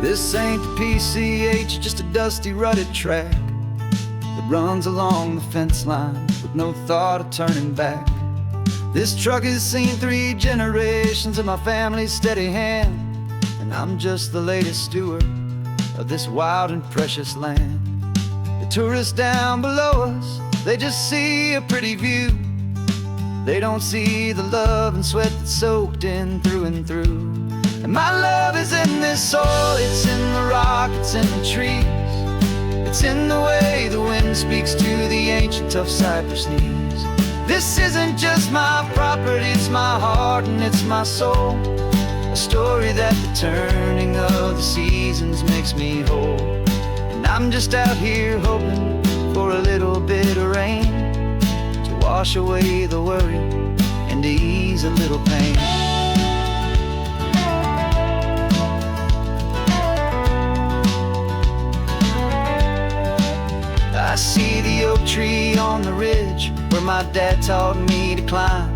This ain't the PCH, just a dusty, rutted track that runs along the fence line with no thought of turning back. This truck has seen 3 generations of my family's steady hand, and I'm just the latest steward of this wild and precious land. The tourists down below us, they just see a pretty view. They don't see the love and sweat that's soaked in through and through. And my love is in this soil, it's in the rock, it's in the trees, it's in the way the wind speaks to the ancient tough cypress knees. This isn't just my property, it's my heart and it's my soul, a story that the turning of the seasons makes me whole. And I'm just out here hoping for a little bit of rain to wash away the worry and to ease a little pain. I see the oak tree on the ridge where my dad taught me to climb,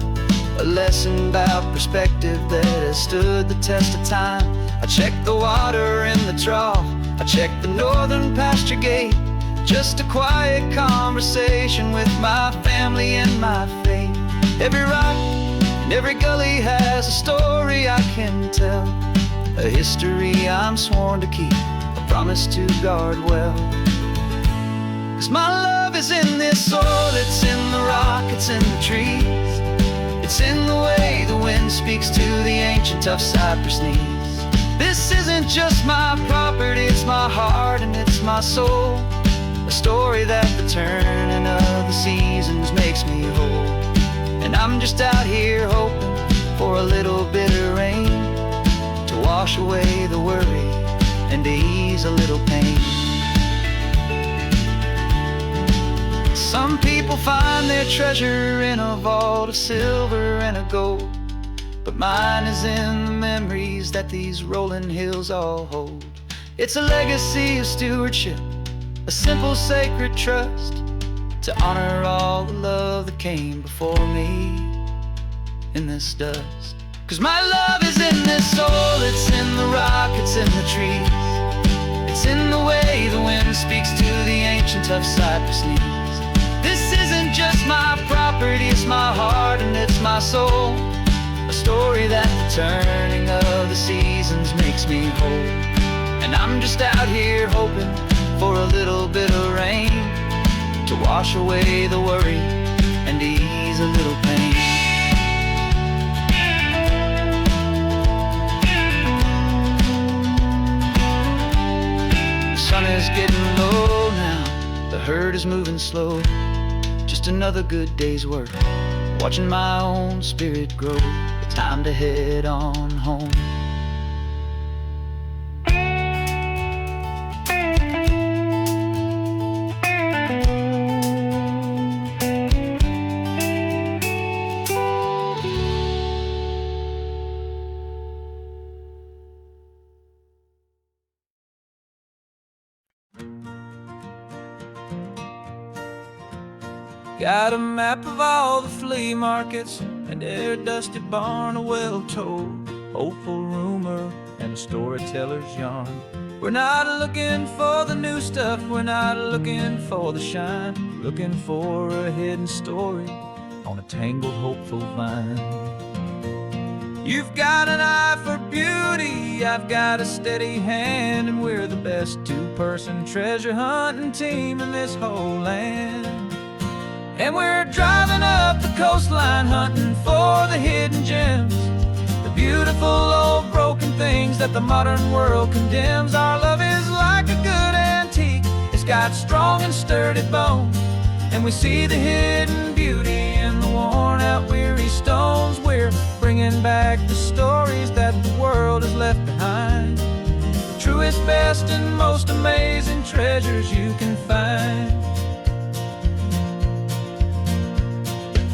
a lesson about perspective that has stood the test of time. I check the water in the trough, I check the northern pasture gate, just a quiet conversation with my family and my faith. Every rock and every gully has a story I can tell, a history I'm sworn to keep, a promise to guard well. 'Cause my love is in this soil, it's in the rock, it's in the trees, it's in the way the wind speaks to the ancient tough cypress knees. This isn't just my property, it's my heart and it's my soul, a story that the turning of the seasons makes me whole. And I'm just out here hoping for a little bit of rain to wash away the worry and to ease a little pain. Some people find their treasure in a vault of silver and of gold, but but mine is in the memories that these rolling hills all hold. It's a legacy of stewardship, a simple sacred trust, to honor all the love that came before me in this dust. 'Cause my love is in this soul, it's in the rock, it's in the trees. It's in the way the wind speaks to the ancient tough cypress knees. This isn't just my property, it's my heart and it's my soul. A story that the turning of the seasons makes me whole. And I'm just out here hoping for a little bit of rain to wash away the worry and ease a little pain. The sun is getting low now, the herd is moving slow. Just another good day's work, watching my own spirit grow. Time to head on home. Got a map of all the flea markets and their dusty barn, a well-told, hopeful rumor, and a storyteller's yarn. We're not looking for the new stuff, we're not looking for the shine, looking for a hidden story on a tangled, hopeful vine. You've got an eye for beauty, I've got a steady hand, and we're the best two-person treasure hunting team in this whole land. And we're driving up the coastline hunting for the hidden gems, the beautiful old broken things that the modern world condemns. Our love is like a good antique, it's got strong and sturdy bones, and we see the hidden beauty in the worn out weary stones. We're bringing back the stories that the world has left behind, the truest, best, and most amazing treasures you can find.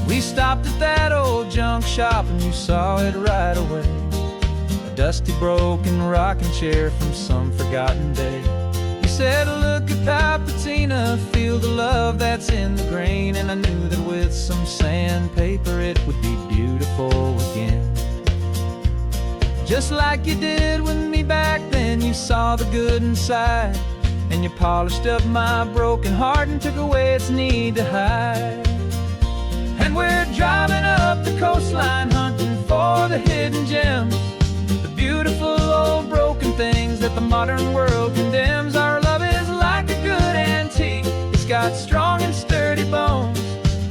We stopped at that old junk shop and you saw it right away, a dusty, broken rocking chair from some forgotten day. You said, look at Papatina, feel the love that's in the grain, and I knew that with some sandpaper it would be beautiful again. Just like you did with me back then, you saw the good inside, and you polished up my broken heart and took away its need to hide. And we're driving up the coastline hunting for the hidden gems, the beautiful old broken things that the modern world condemns. Our love is like a good antique, it's got strong and sturdy bones,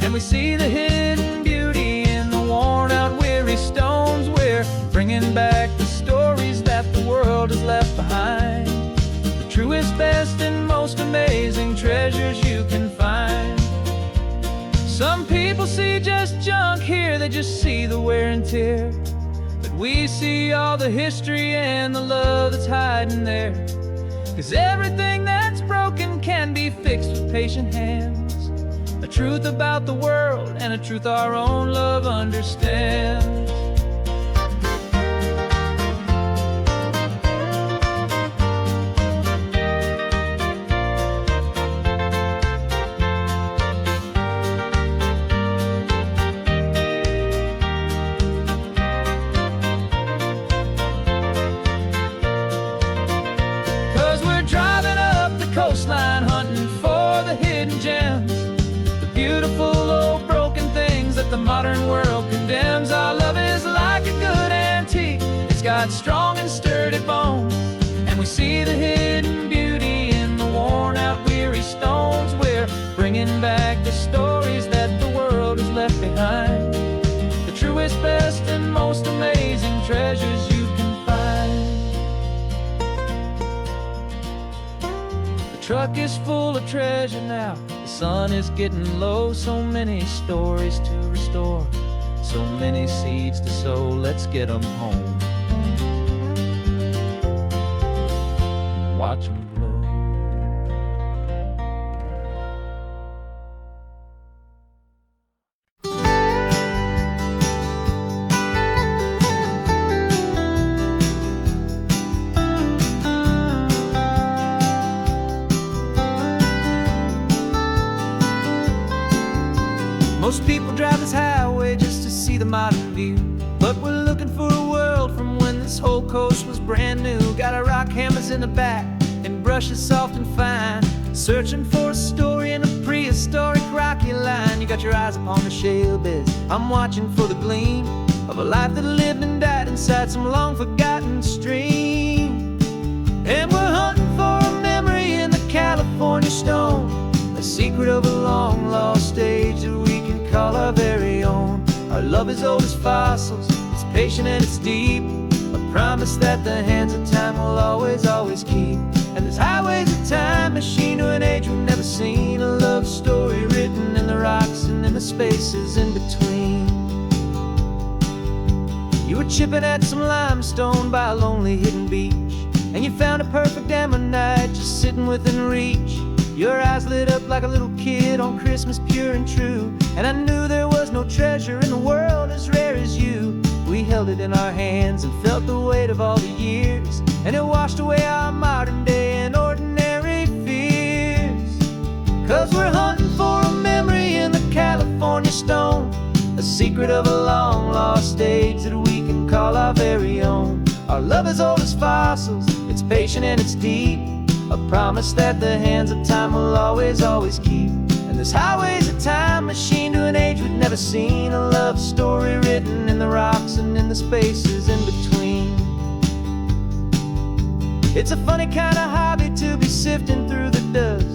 and we see the hidden beauty in the worn out weary stones. We're bringing back the stories that the world has left behind, the truest, best, and most amazing treasures you can find. Some people see just junk here, they just see the wear and tear, but we see all the history and the love that's hiding there. 'Cause everything that's broken can be fixed with patient hands, a truth about the world and a truth our own love understands. Coastline hunting for the hidden gems, the beautiful old broken things that the modern world condemns. Our love is like a good antique, it's got strong and sturdy bones, and we see the hidden beauty in the worn out weary stones. We're bringing back the stories that the world has left behind, the truest, best, and most amazing treasures you can find. The truck is full of treasure now, the sun is getting low. So many stories to restore, so many seeds to sow. Let's get them home, watch them blow. this whole coast was brand new. Got our rock hammers in the back and brushes soft and fine, searching for a story in a prehistoric rocky line. You got your eyes upon the shale beds, I'm watching for the gleam of a life that lived and died inside some long forgotten stream. And we're hunting for a memory in the California stone, a secret of a long lost age that we can call our very own. Our love is old as fossils, it's patient and it's deep, a promise that the hands of time will always, always keep. And this highway's a time machine to an age we've never seen, a love story written in the rocks and in the spaces in between. You were chipping at some limestone by a lonely hidden beach, and you found a perfect ammonite just sitting within reach. Your eyes lit up like a little kid on Christmas, pure and true, and I knew there was no treasure in the world as rare as you. We held it in our hands and felt the weight of all the years, and it washed away our modern day and ordinary fears. 'Cause we're hunting for a memory in the California stone, a secret of a long lost age that we can call our very own. Our love is old as fossils, it's patient and it's deep, a promise that the hands of time will always, always keep. And this highway's a time machine to an age we've never seen, a love story written in the rocks and in the spaces in between. It's a funny kind of hobby to be sifting through the dust,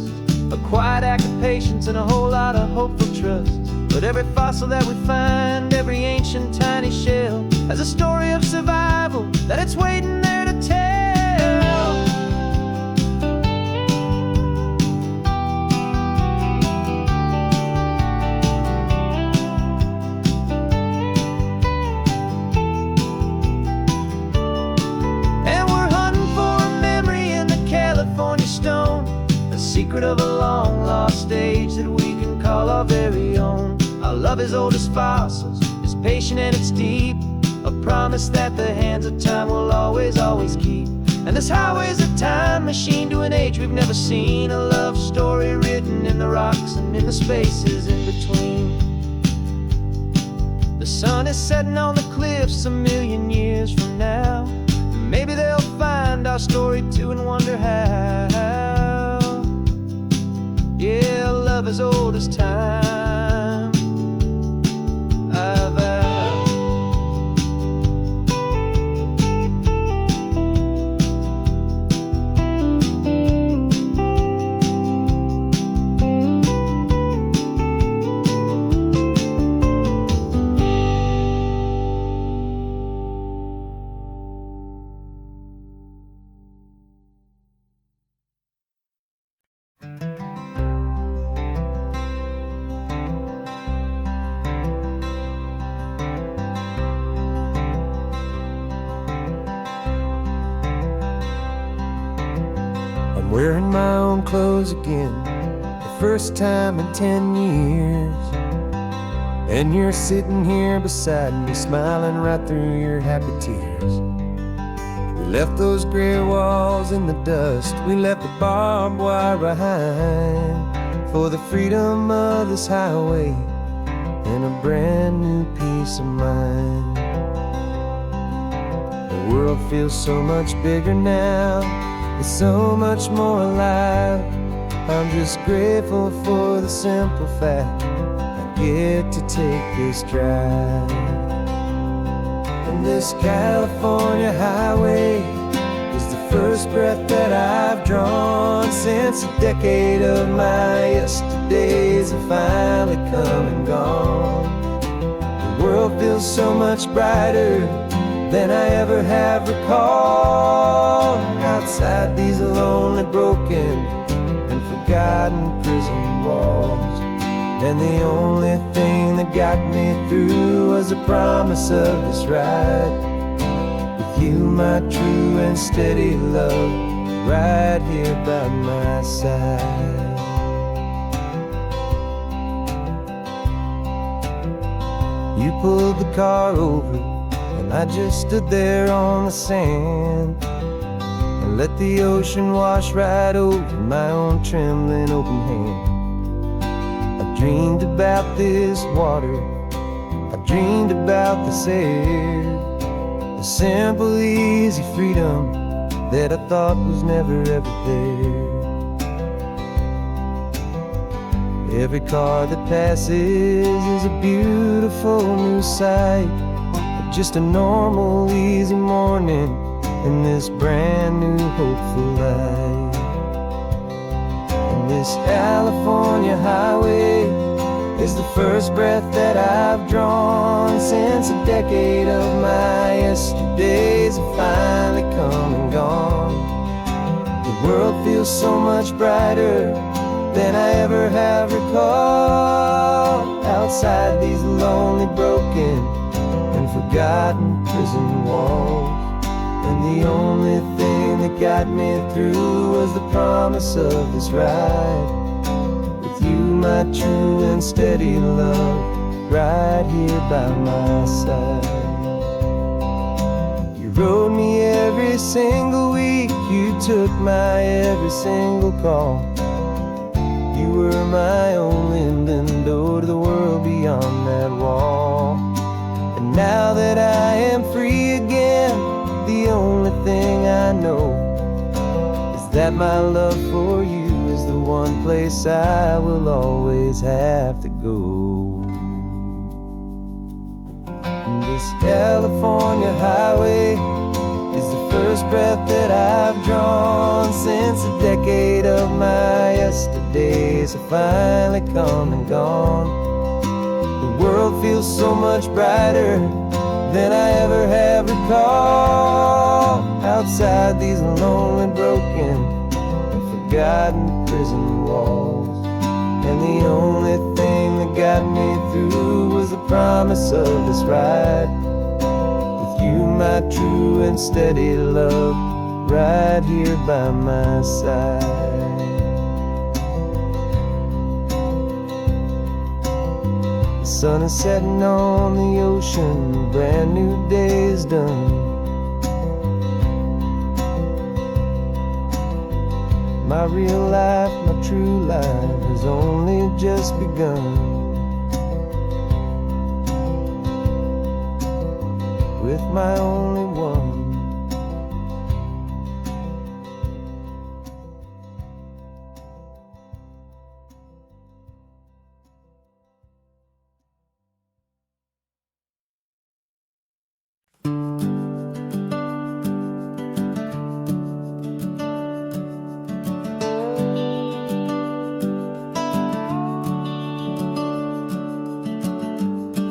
a quiet act of patience and a whole lot of hopeful trust. But every fossil that we find, every ancient tiny shell, has a story of survival that it's waiting there to tell. A secret of a long lost age that we can call our very own. Our love is old as fossils, it's patient and it's deep, a promise that the hands of time will always, always keep. And this highway's a time machine to an age we've never seen, a love story written in the rocks and in the spaces in between. The sun is setting on the cliffs a million years from now, maybe they'll find our story too and wonder how. Yeah, love is old as time, I vow. Wearing my own clothes again, the first time in 10 years. And you're sitting here beside me, smiling right through your happy tears. We left those gray walls in the dust, we left the barbed wire behind, for the freedom of this highway and a brand new peace of mind. The world feels so much bigger now, it's so much more alive. I'm just grateful for the simple fact I get to take this drive. And this California highway is the first breath that I've drawn since a decade of my yesterdays have finally come and gone. The world feels so much brighter than I ever have recalled, outside these lonely, broken and forgotten prison walls. And the only thing that got me through was the promise of this ride with you, my true and steady love, right here by my side. You pulled the car over and I just stood there on the sand and let the ocean wash right over my own trembling open hand. I dreamed about this water, I dreamed about this air, the a simple, easy freedom that I thought was never ever there. Every car that passes is a beautiful new sight, but just a normal, easy morning in this brand new, hopeful life. And this California highway is the first breath that I've drawn since a decade of my yesterdays have finally come and gone. The world feels so much brighter than I ever have recalled, outside these lonely, broken, and forgotten prison walls. And the only thing that got me through was the promise of this ride with you, my true and steady love, right here by my side. You rode me every single week, you took my every single call. You were my only window to the world beyond that wall. And now that I am free again, the only thing I know is that my love for you is the one place I will always have to go. And this California highway is the first breath that I've drawn since a decade of my yesterdays have finally come and gone. The world feels so much brighter than I ever have recalled, outside these lonely, broken, and forgotten prison walls. And the only thing that got me through was the promise of this ride with you, my true and steady love, right here by my side. The sun is setting on the ocean, a brand new day is done. My real life, my true life has only just begun. With my only one.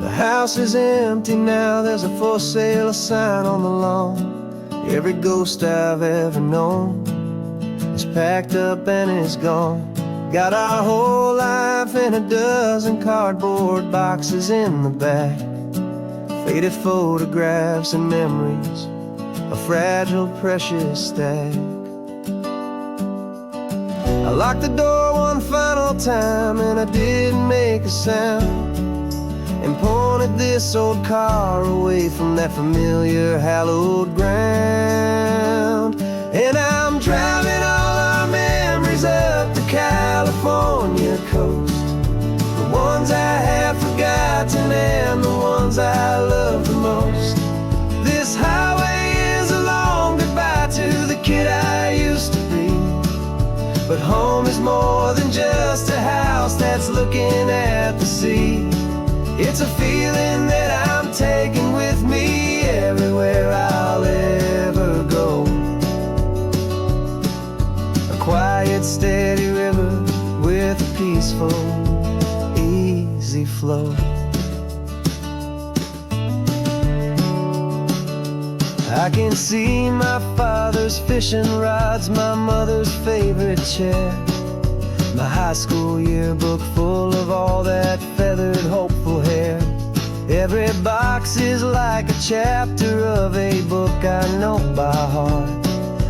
The house is empty now, there's a for sale sign on the lawn. Every ghost I've ever known is packed up and is gone. Got our whole life in a dozen cardboard boxes in the back, faded photographs and memories, a fragile, precious stack. I locked the door one final time and I didn't make a sound, and pointed this old car away from that familiar hallowed ground. And I'm driving all our memories up the California coast, the ones I have forgotten and the ones I love the most. This highway is a long goodbye to the kid I used to be, but home is more than just a house that's looking at the sea. It's a feeling that I'm taking with me everywhere I'll ever go. A quiet, steady river with a peaceful, easy flow. I can see my father's fishing rods, my mother's favorite chair, my high school yearbook full of all that feathered, hopeful hair. Every box is like a chapter of a book I know by heart,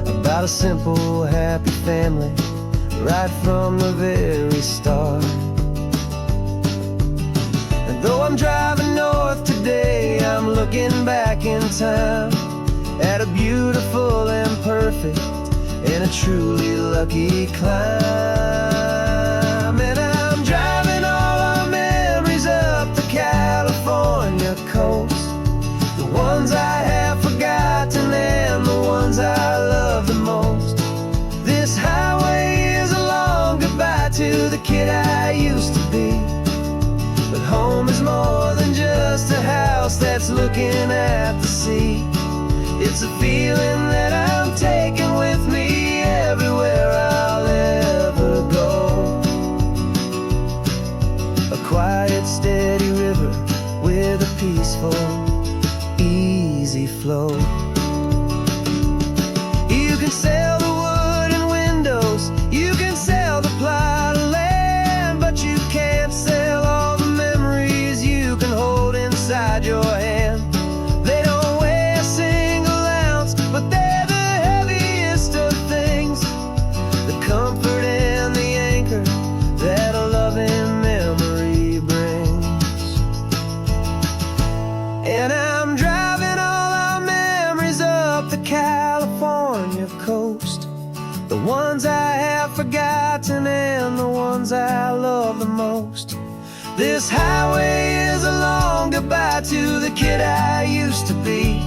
about a simple, happy family right from the very start. And though I'm driving north today, I'm looking back in time at a beautiful and perfect and a truly lucky climb. And I'm driving all our memories up the California coast, the ones I have forgotten used to be. But home is more than just a house that's looking at the sea. It's a feeling that I'm taking with me everywhere I'll ever go. A quiet, steady river with a peaceful, easy flow. You can sail the wooden windows, you can sail the plot of land, but you can't sail all the memories you can hold inside your hand. They don't weigh a single ounce, but they're the heaviest of things, the comfort and the anchor that a loving memory brings. And I'm driving all our memories up the California coast, the ones I have forgotten and the ones I love the most. This highway is a long goodbye to the kid I used to be.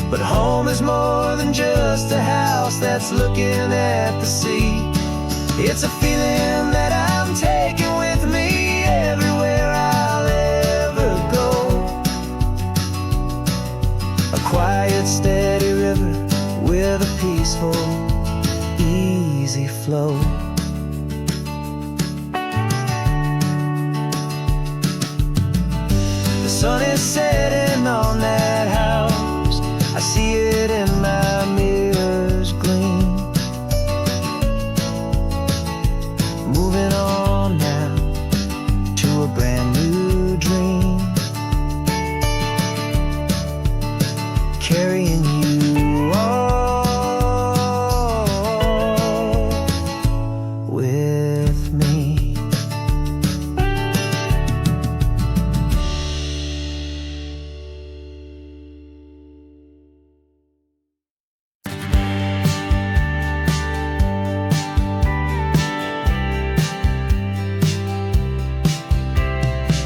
But home is more than just a house that's looking at the sea. It's a feeling that I'm taking with me everywhere I'll ever go. A quiet, steady river with a peaceful, easy flow. The sun is setting on that house, I see it in my mirror's gleam. Moving on now to a brand new dream, carrying you all with me.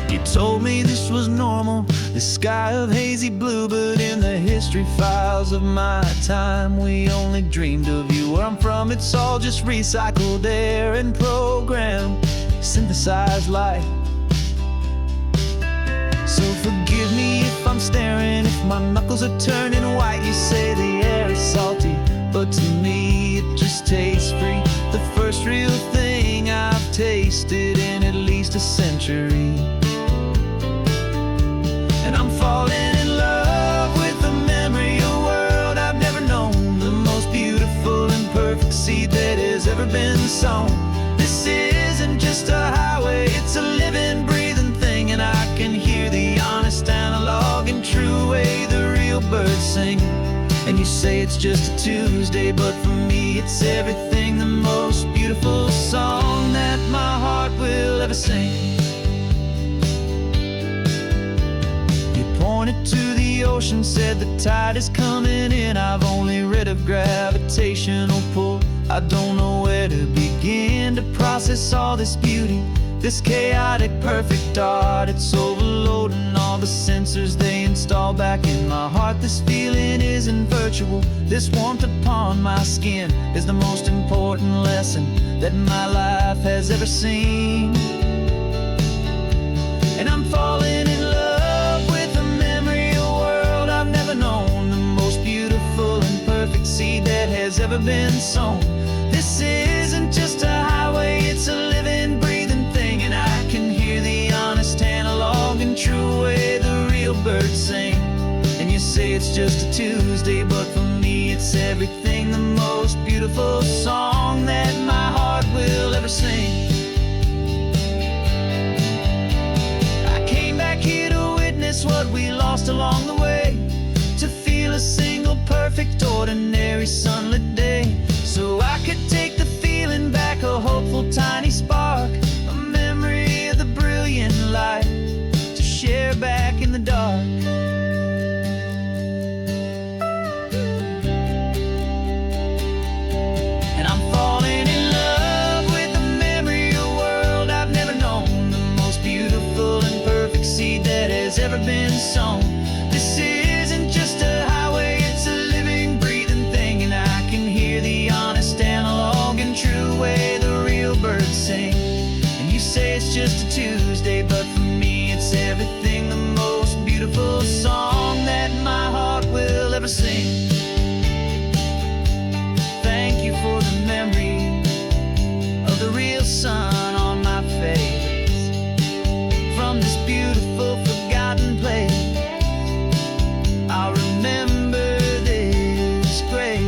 You told me this was normal, this sky of hazy blue, but in the history files of my time, we only dreamed of you. Where I'm from, it's all just recycled air and programmed, synthesized light. So forgive me if I'm staring, if my knuckles are turning white. You say the air is salty, but to me it just tastes free. The first real thing I've tasted in at least a century. And I'm falling in love with the memory of a world I've never known, the most beautiful and perfect seed that has ever been sown. This isn't just a highway, it's a living, breathing thing, and I can hear the honest, analog, and true way the real birds sing. And you say it's just a Tuesday, but for me it's everything, the most beautiful song that my heart will ever sing. Pointed to the ocean, said the tide is coming in. I've only read of gravitational pull, I don't know where to begin to process all this beauty, this chaotic perfect art. It's overloading all the sensors they install back in my heart. This feeling isn't virtual, this warmth upon my skin is the most important lesson that my life has ever seen. And I'm falling in love with a memory of a world I've never known, the most beautiful and perfect seed that has ever been sown. This isn't just a highway, it's a living, breathing thing, and I can hear the honest, analog, and true way the real birds sing. And you say it's just a Tuesday, but for me it's everything, the most beautiful song that my heart will ever sing. Here to witness what we lost along the way, to feel a single perfect ordinary sunlit day, so I could take the feeling back, a hopeful tiny spark, a memory of the brilliant light to share back in the dark. And I'm falling just a Tuesday, but for me it's everything, the most beautiful song that my heart will ever sing. Thank you for the memory of the real sun on my face. From this beautiful forgotten place, I'll remember this grace.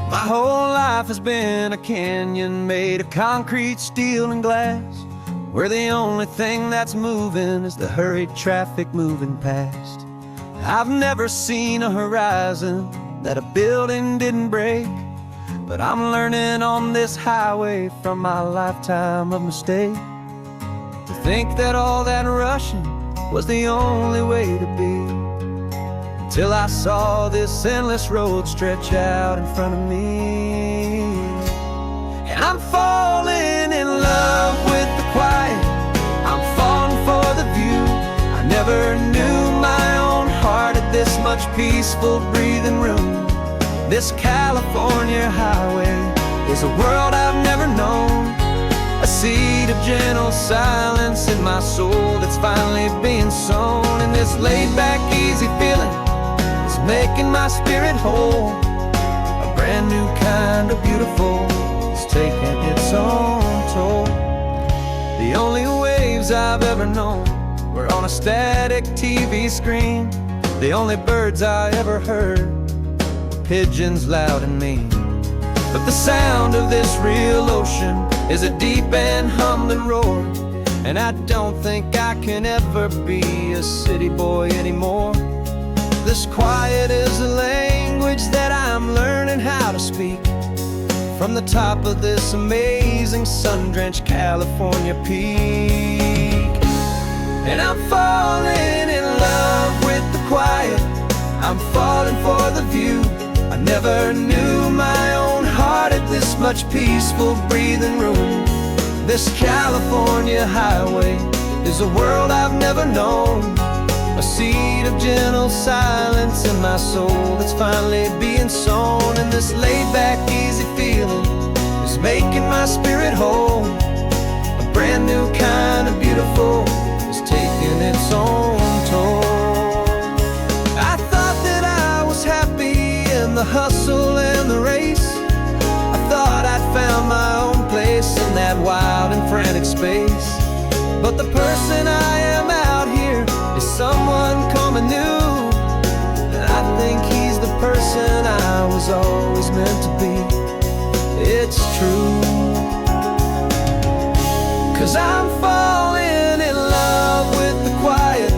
My whole life has been a canyon made of concrete, steel, and glass, where the only thing that's moving is the hurried traffic moving past. I've never seen a horizon that a building didn't break, but I'm learning on this highway from my lifetime of mistake to think that all that rushing was the only way to be. Till I saw this endless road stretch out in front of me, and I'm falling in love with the quiet, I'm falling for the view. I never knew my own heart had this much peaceful breathing room. This California highway is a world I've never known, a seed of gentle silence in my soul that's finally being sown. And this laid-back, easy feeling making my spirit whole. A brand new kind of beautiful is taking its own toll. The only waves I've ever known were on a static TV screen. The only birds I ever heard were pigeons loud and mean. But the sound of this real ocean is a deep and humbling roar, and I don't think I can ever be a city boy anymore. This quiet is a language that I'm learning how to speak from the top of this amazing sun-drenched California peak. And I'm falling in love with the quiet, I'm falling for the view. I never knew my own heart had this much peaceful breathing room. This California highway is a world I've never known, a seed of gentle silence in my soul that's finally being sown. And this laid-back, easy feeling is making my spirit whole. A brand new kind of beautiful is taking its own toll. I thought that I was happy in the hustle and the race. I thought I'd found my own place in that wild and frantic space. But the person I am out here is someone coming new, and I think he's the person I was always meant to be. It's true, 'cause I'm falling in love with the quiet,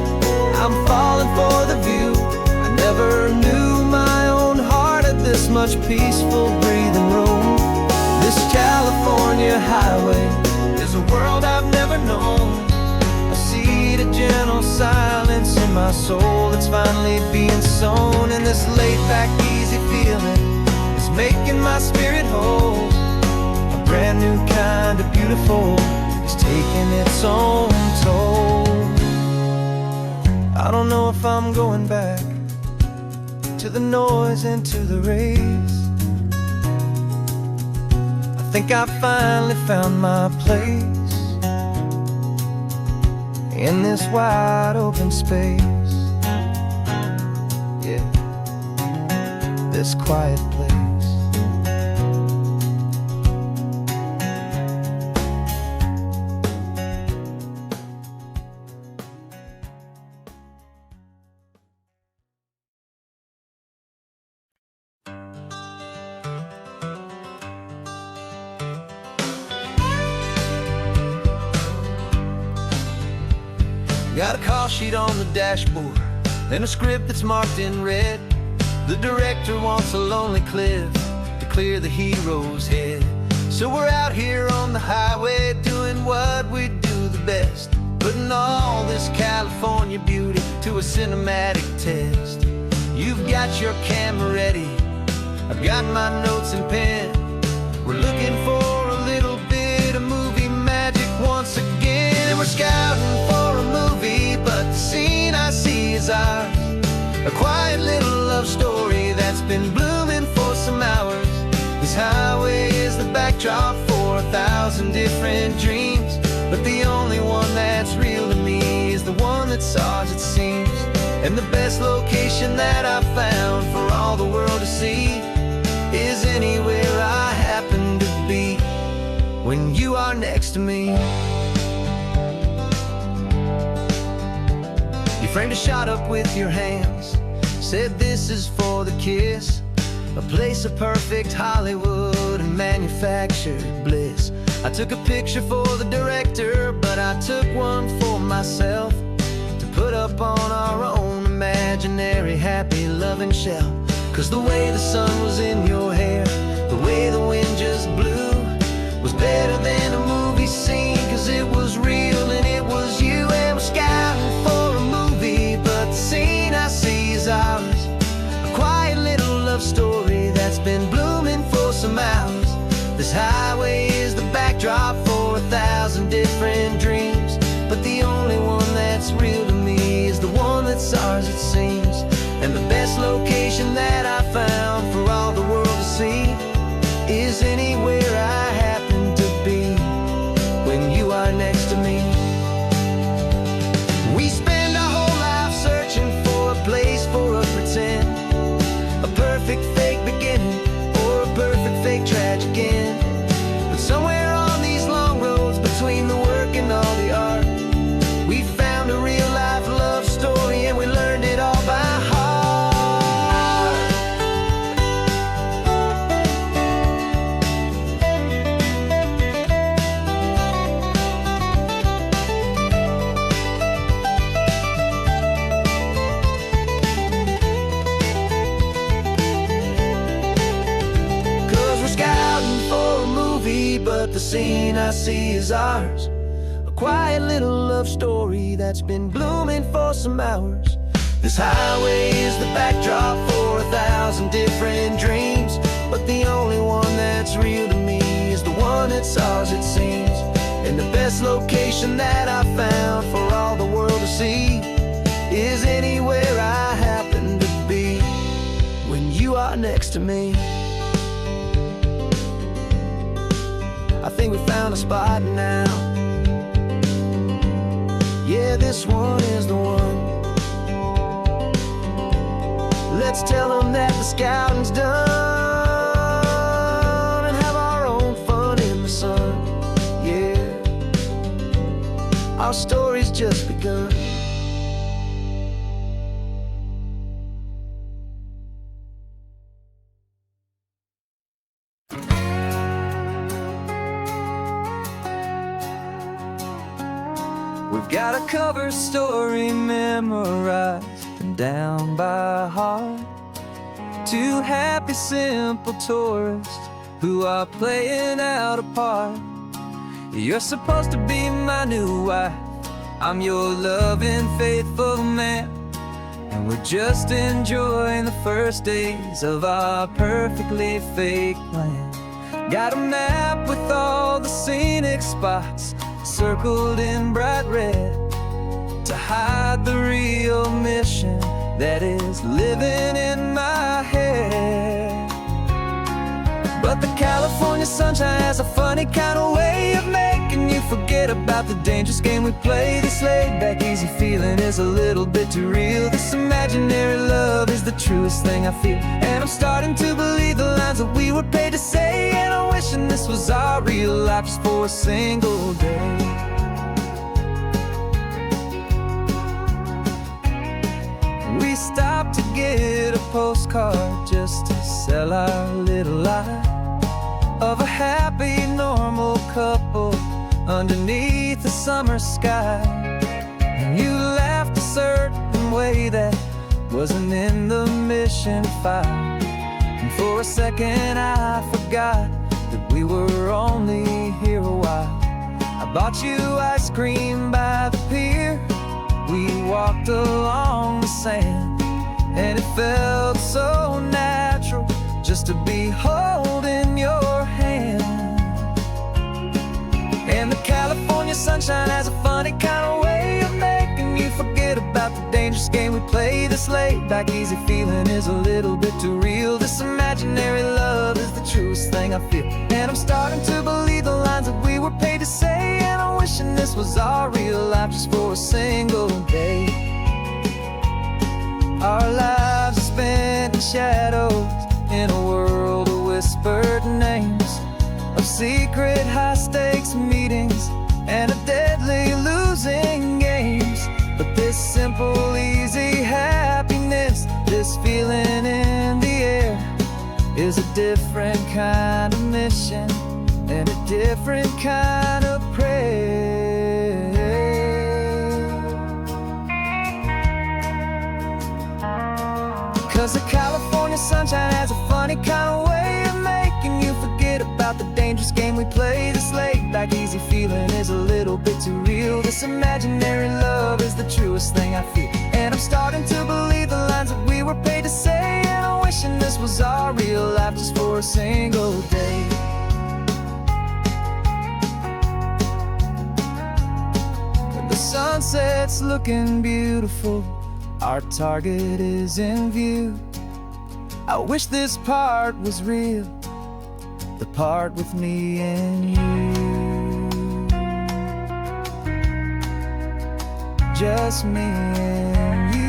I'm falling for the view. I never knew my own heart had this much peaceful breathing room. This California highway is a world I've never known, a seed of gentle silence in my soul that's finally being sown. And this laid-back, easy feeling is making my spirit whole. A brand new kind of beautiful is taking its own toll. I don't know if I'm going back to the noise and to the race. I think I finally found my place in this wide open space, yeah, this quiet place. Got a call sheet on the dashboard and a script that's marked in red. The director wants a lonely cliff to clear the hero's head. So we're out here on the highway doing what we do the best, putting all this California beauty to a cinematic test. You've got your camera ready, I've got my notes and pen. We're looking for a little bit of movie magic once is the backdrop for 1,000 different dreams. But the only one that's real to me is the one that's ours, it seems. And the best location that I've found for all the world to see is anywhere I happen to be when you are next to me. You framed a shot up with your hands, said this is for the kiss, a place of perfect Hollywood and manufactured bliss. I took a picture for the director, but I took one for myself to put up on our own imaginary happy loving shelf. 'Cause the way the sun was in your hair, the way the wind just blew, was better than a movie scene. 'Cause it was real and it was you, and we're scouting for a movie, but the scene I see is ours. A quiet little love story that's been blooming for some hours. This highway is the backdrop for 1,000 different dreams. But the only one that's real to me is the one that's ours, it seems. And the best location that I found for all the world to see is anywhere I happen to be when you are next to me. We spend our whole life searching for a place for a pretend, a perfect fake beginning or a perfect fake tragic end. But somewhere on these long roads between the work and all the art, we found a real life love story, and we learned it all by heart. 'Cause we're scouting for a movie, but the scene I see is ours. A quiet little love story that's been blooming for some hours. This highway is the backdrop for 1,000 different dreams. But the only one that's real to me is the one that's ours, it seems. And the best location that I found for all the world to see is anywhere I happen to be when you are next to me. I think we found a spot now. Yeah, this one is the one. Let's tell them that the scouting's done and have our own fun in the sun. Yeah, our story's just begun. We've got a cover story memorized and down by heart. Two happy, simple tourists who are playing out a part. You're supposed to be my new wife, I'm your loving, faithful man. And we're just enjoying the first days of our perfectly fake plan. Got a map with all the scenic spots circled in bright red to hide the real mission that is living in my head. But the California sunshine has a funny kind of way of making you forget about the dangerous game we play. This laid back easy feeling is a little bit too real. This imaginary love is the truest thing I feel, and I'm starting to believe the lines that we were paid to say. And I'm wishing this was our real life just for a single day. We stopped to get a postcard just to sell our little lie of a happy, normal couple underneath the summer sky. And you laughed a certain way that wasn't in the mission file. And for a second I forgot that we were only here a while. I bought you ice cream by the pier. We walked along the sand, and it felt so natural just to be holding your hand. And the California sunshine has a funny kind of way of making you forget about the dangerous game we play. This laid back easy feeling is a little bit too real. This imaginary love is the truest thing I feel, and And I'm starting to believe the lines that we were paid to say, and I'm wishing this was our real life just for a single day. Our lives are spent in shadows, in a world of whispered names, of secret high-stakes meetings, and of deadly losing games. But this simple, easy happiness, this feeling in the air, is a different kind of mission and a different kind of prayer. 'Cause the California sunshine has a funny kind of way of making you forget about the dangerous game we play. This laid-back easy feeling is a little bit too real. This imaginary love is the truest thing I feel. And I'm starting to believe the lines that we were paid to say, and I'm wishing this was our real life just for a single day. When the sunset's looking beautiful, our target is in view. I wish this part was real, the part with me and you. Just me and you.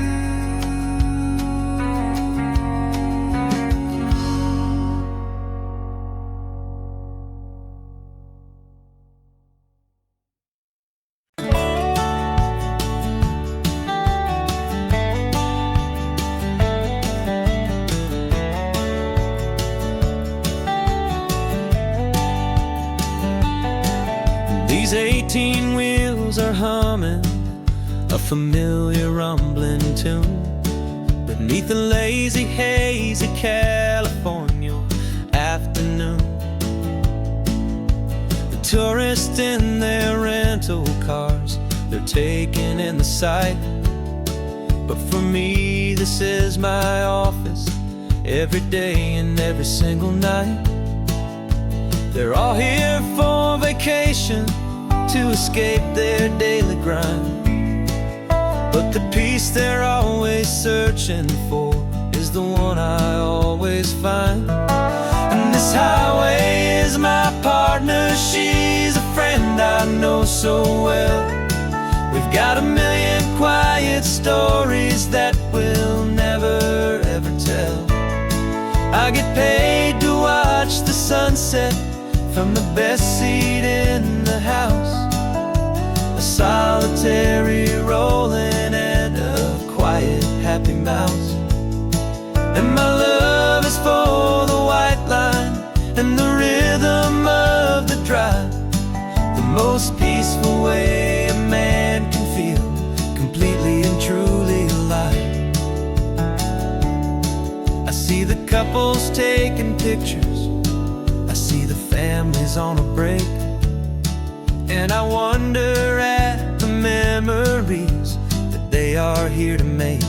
These 18 wheels are humming a familiar rumbling tune beneath the lazy, hazy California afternoon. The tourists in their rental cars, they're taking in the sight. But for me, this is my office, every day and every single night. They're all here for vacation, to escape their daily grind. But the peace they're always searching for is the one I always find. And this highway is my partner, she's a friend I know so well. We've got a million quiet stories that we'll never ever tell. I get paid to watch the sunset from the best seat in the house, a solitary rolling and a quiet happy mouse. And my love is for the white line and the rhythm of the drive, the most peaceful way a man can feel completely and truly alive. I see the couples taking pictures, I see the families on a break, and I wonder at the memories that they are here to make.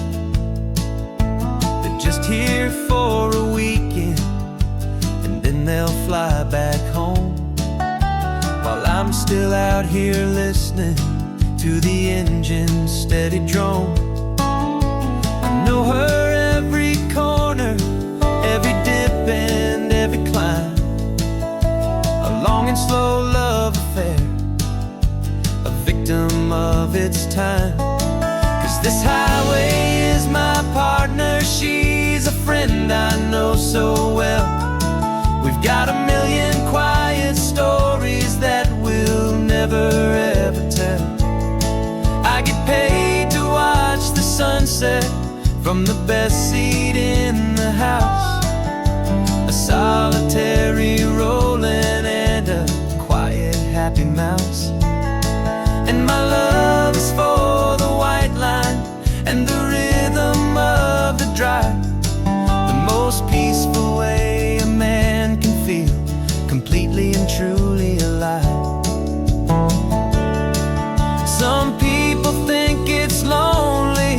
They're just here for a weekend, and then they'll fly back home, while I'm still out here listening to the engine's steady drone. I know her every corner, every dip and every climb, a long and slow love affair, a victim of its time. 'Cause this highway is my partner, she's a friend I know so well. We've got a million quiet stories that we'll never ever tell. I get paid to watch the sunset from the best seat in the house, a solitary rolling and a quiet happy mouse. And my love is for the white line and the rhythm of the drive, the most peaceful way a man can feel completely and truly alive. Some people think it's lonely,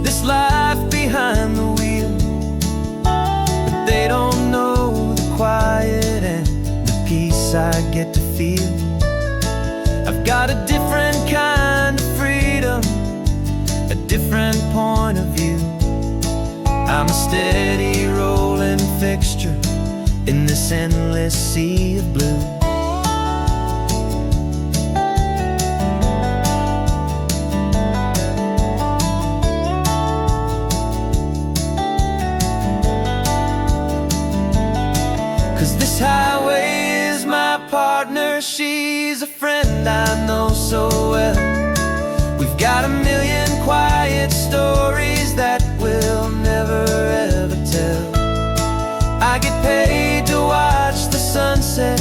this life behind the wheel, but they don't know the quiet and the peace I get to feel. I've got a different kind of freedom, a different point of view. I'm a steady rolling fixture in this endless sea of blue. Cause this highway is my partner, she's a friend I know so well. We've got a million quiet stories that we'll never ever tell. I get paid to watch the sunset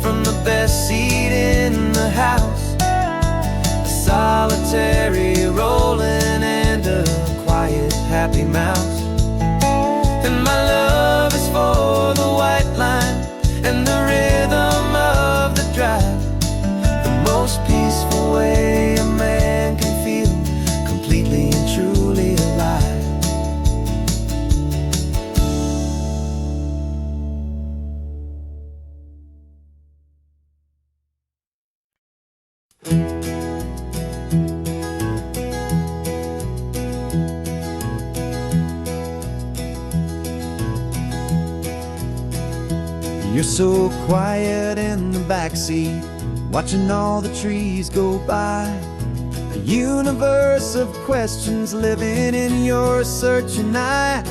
from the best seat in the house. A solitary rolling and a quiet happy mouse. And my love is for the white line and the rhythm of the drive. The most peaceful way a man can feel completely and truly alive. You're so quiet in the backseat, watching all the trees go by. A universe of questions living in your searching eye.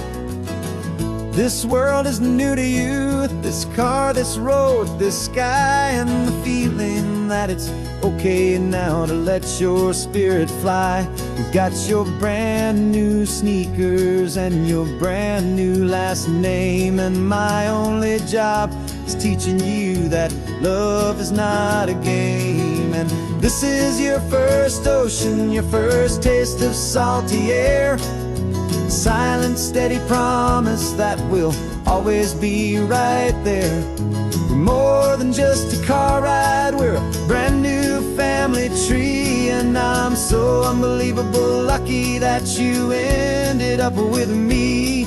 This world is new to you, this car, this road, this sky, and the feeling that it's okay now to let your spirit fly. You've got your brand new sneakers and your brand new last name, and my only job is teaching you that love is not a game. And this is your first ocean, your first taste of salty air. Silent, steady promise that we'll always be right there. We're more than just a car ride, we're a brand new family tree. And I'm so unbelievable lucky that you ended up with me.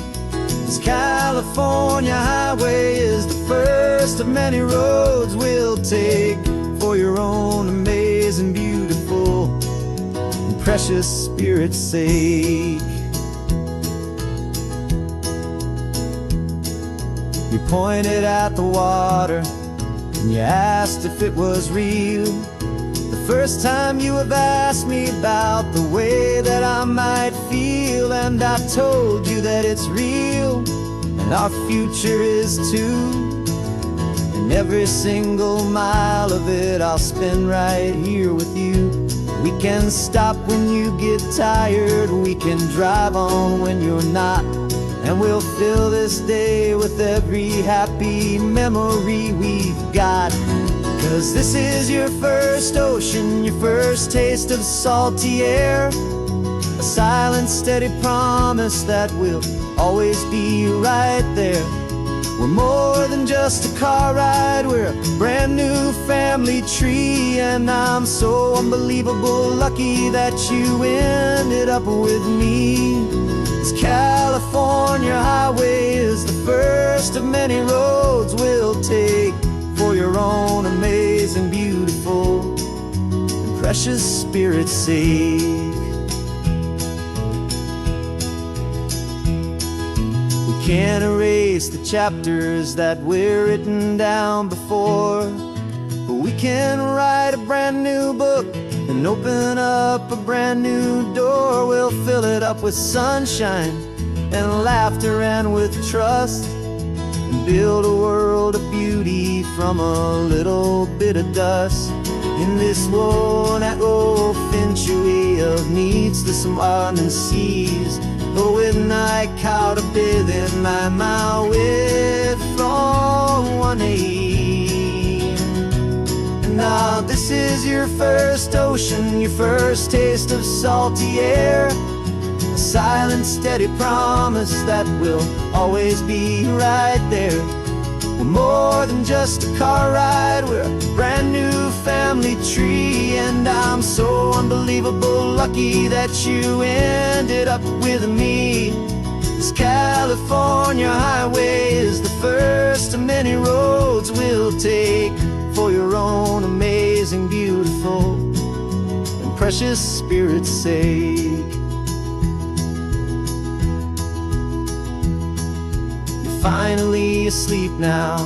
This California highway is the first of many roads we'll take for your own amazing, beautiful, and precious spirit's sake. You pointed at the water and you asked if it was real. The first time you have asked me about the way that I might feel, and I told you that it's real and our future is too. And every single mile of it I'll spend right here with you. We can stop when you get tired, we can drive on when you're not, and we'll fill this day with every happy memory we've got. Cause this is your first ocean, your first taste of salty air. A silent, steady promise that we'll always be right there. We're more than just a car ride, we're a brand new family tree. And I'm so unbelievable lucky that you ended up with me. This California highway is the first of many roads we'll take for your own amazing, beautiful, and precious spirit's sake. We can't erase the chapters that were written down before, but we can write a brand new book and open up a brand new door. We'll fill it up with sunshine and laughter and with trust, and build a world of beauty from a little bit of dust. In this world that old century of needless wandering seas, oh, with night caught a bit in my mouth with from one aim. And now this is your first ocean, your first taste of salty air. A silent, steady promise that we'll always be right there. We're more than just a car ride, we're a brand new family tree. And I'm so unbelievable lucky that you ended up with me. This California highway is the first of many roads we'll take for your own amazing, beautiful, and precious spirit's sake. finally asleep now,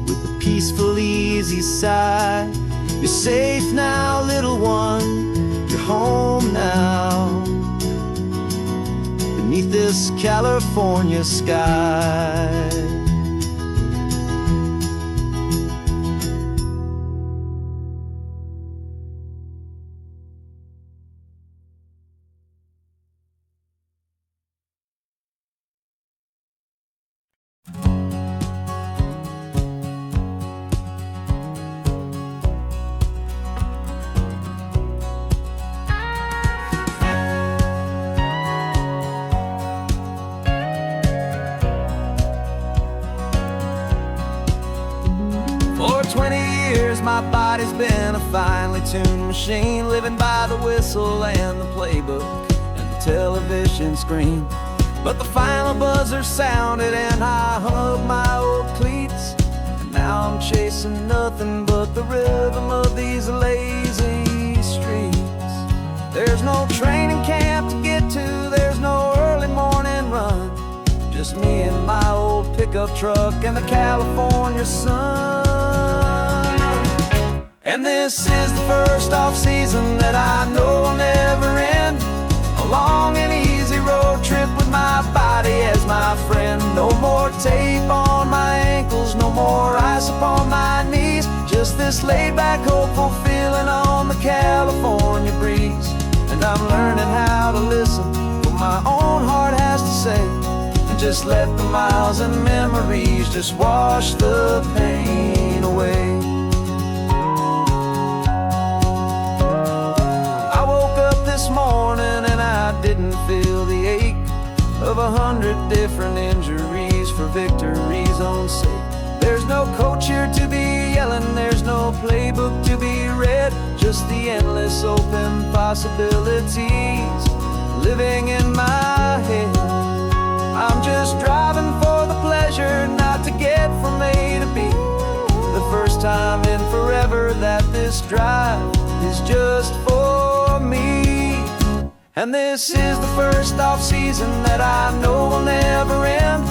with a peaceful, easy sigh. You're safe now, little one, you're home now, beneath this California sky. For 20 years my body's been a finely tuned machine, living by the whistle and the playbook and the television screen. But the final buzzer sounded and I hung up my old cleats, and now I'm chasing nothing but the rhythm of these lazy streets. There's no training camp to get to, there's no early morning run, just me and my old pickup truck and the California sun. And this is the first off-season that I know will never end, a long and easy road trip with my body as my friend. No more tape on my ankles, no more ice upon my knees, just this laid-back, hopeful feeling on the California breeze. And I'm learning how to listen what my own heart has to say, and just let the miles and memories just wash the pain away. This morning and I didn't feel the ache of 100 different injuries for victory's own sake. There's no coach here to be yelling, there's no playbook to be read, just the endless open possibilities living in my head. I'm just driving for the pleasure, not to get from A to B. The first time in forever that this drive is just for me. And this is the first off-season that I know will never end,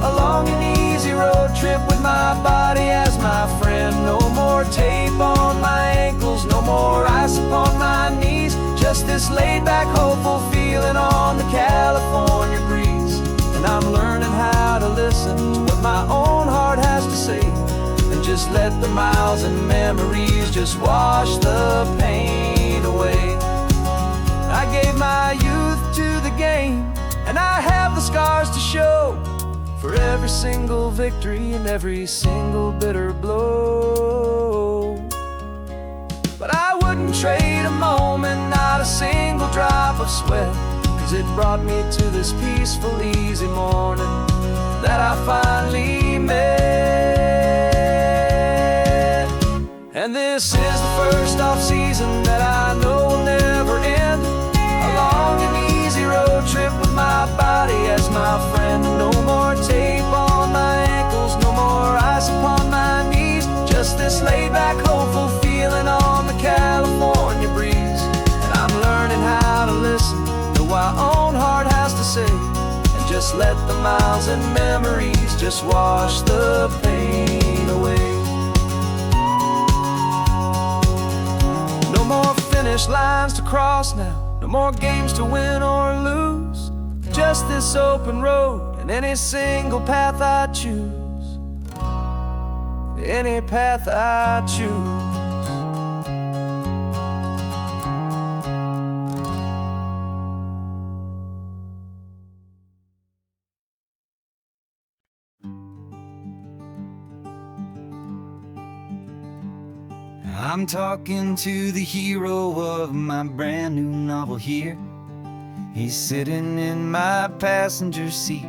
a long and easy road trip with my body as my friend. No more tape on my ankles, no more ice upon my knees, just this laid-back, hopeful feeling on the California breeze. And I'm learning how to listen to what my own heart has to say, and just let the miles and memories just wash the pain away. I gave my youth to the game, and I have the scars to show for every single victory and every single bitter blow. But I wouldn't trade a moment, not a single drop of sweat, 'cause it brought me to this peaceful, easy morning that I finally met. And this is the first off-season that I know will never end, a long and easy road trip with my body as my friend. No more tape on my ankles, no more ice upon my knees, just this laid-back, hopeful feeling on the California breeze. And I'm learning how to listen to what my own heart has to say, and just let the miles and memories just wash the pain away. No more finish lines to cross now, no more games to win or lose, just this open road and any single path I choose, any path I choose. I'm talking to the hero of my brand new novel here. He's sitting in my passenger seat,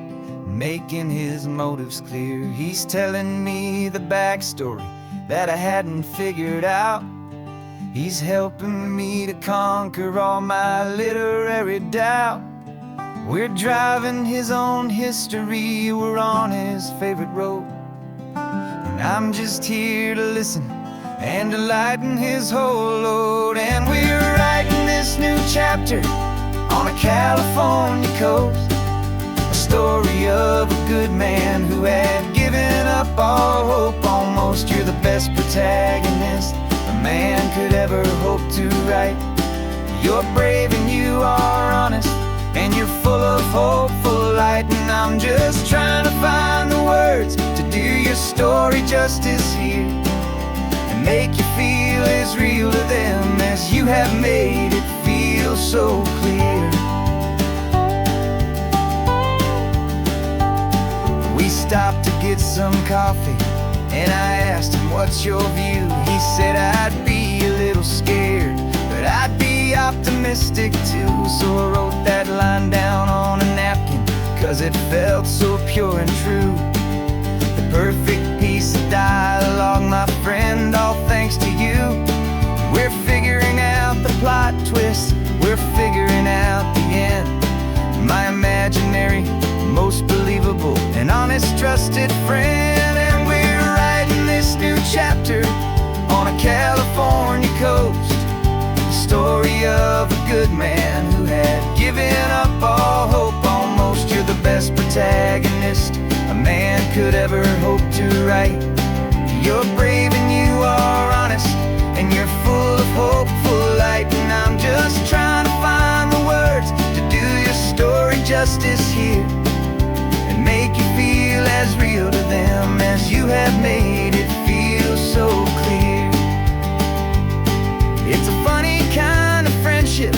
making his motives clear. He's telling me the backstory that I hadn't figured out. He's helping me to conquer all my literary doubt. We're driving his own history, we're on his favorite road, and I'm just here to listen and to lighten his whole load. And we're writing this new chapter on a California coast, a story of a good man who had given up all hope almost. You're the best protagonist a man could ever hope to write. You're brave and you are honest, and you're full of hopeful light. And I'm just trying to find the words to do your story justice here, and make you feel as real to them as you have made it feel so clear. We stopped to get some coffee, and I asked him, what's your view? He said, I'd be a little scared, but I'd be optimistic too. So I wrote that line down on a napkin, 'cause it felt so pure and true. The perfect piece of dialogue, my friend, all thanks to you. We're figuring out the plot twist, we're figuring out the end. My imaginary, most believable and honest trusted friend. And we're writing this new chapter on a California coast, the story of a good man who had given up all hope almost. You're the best protagonist a man could ever hope to write. You're brave and you are honest, and you're full of hopeful light. And I'm just trying to find the words to do your story justice here, and make you feel as real to them as you have made it feel so clear. It's a funny kind of friendship,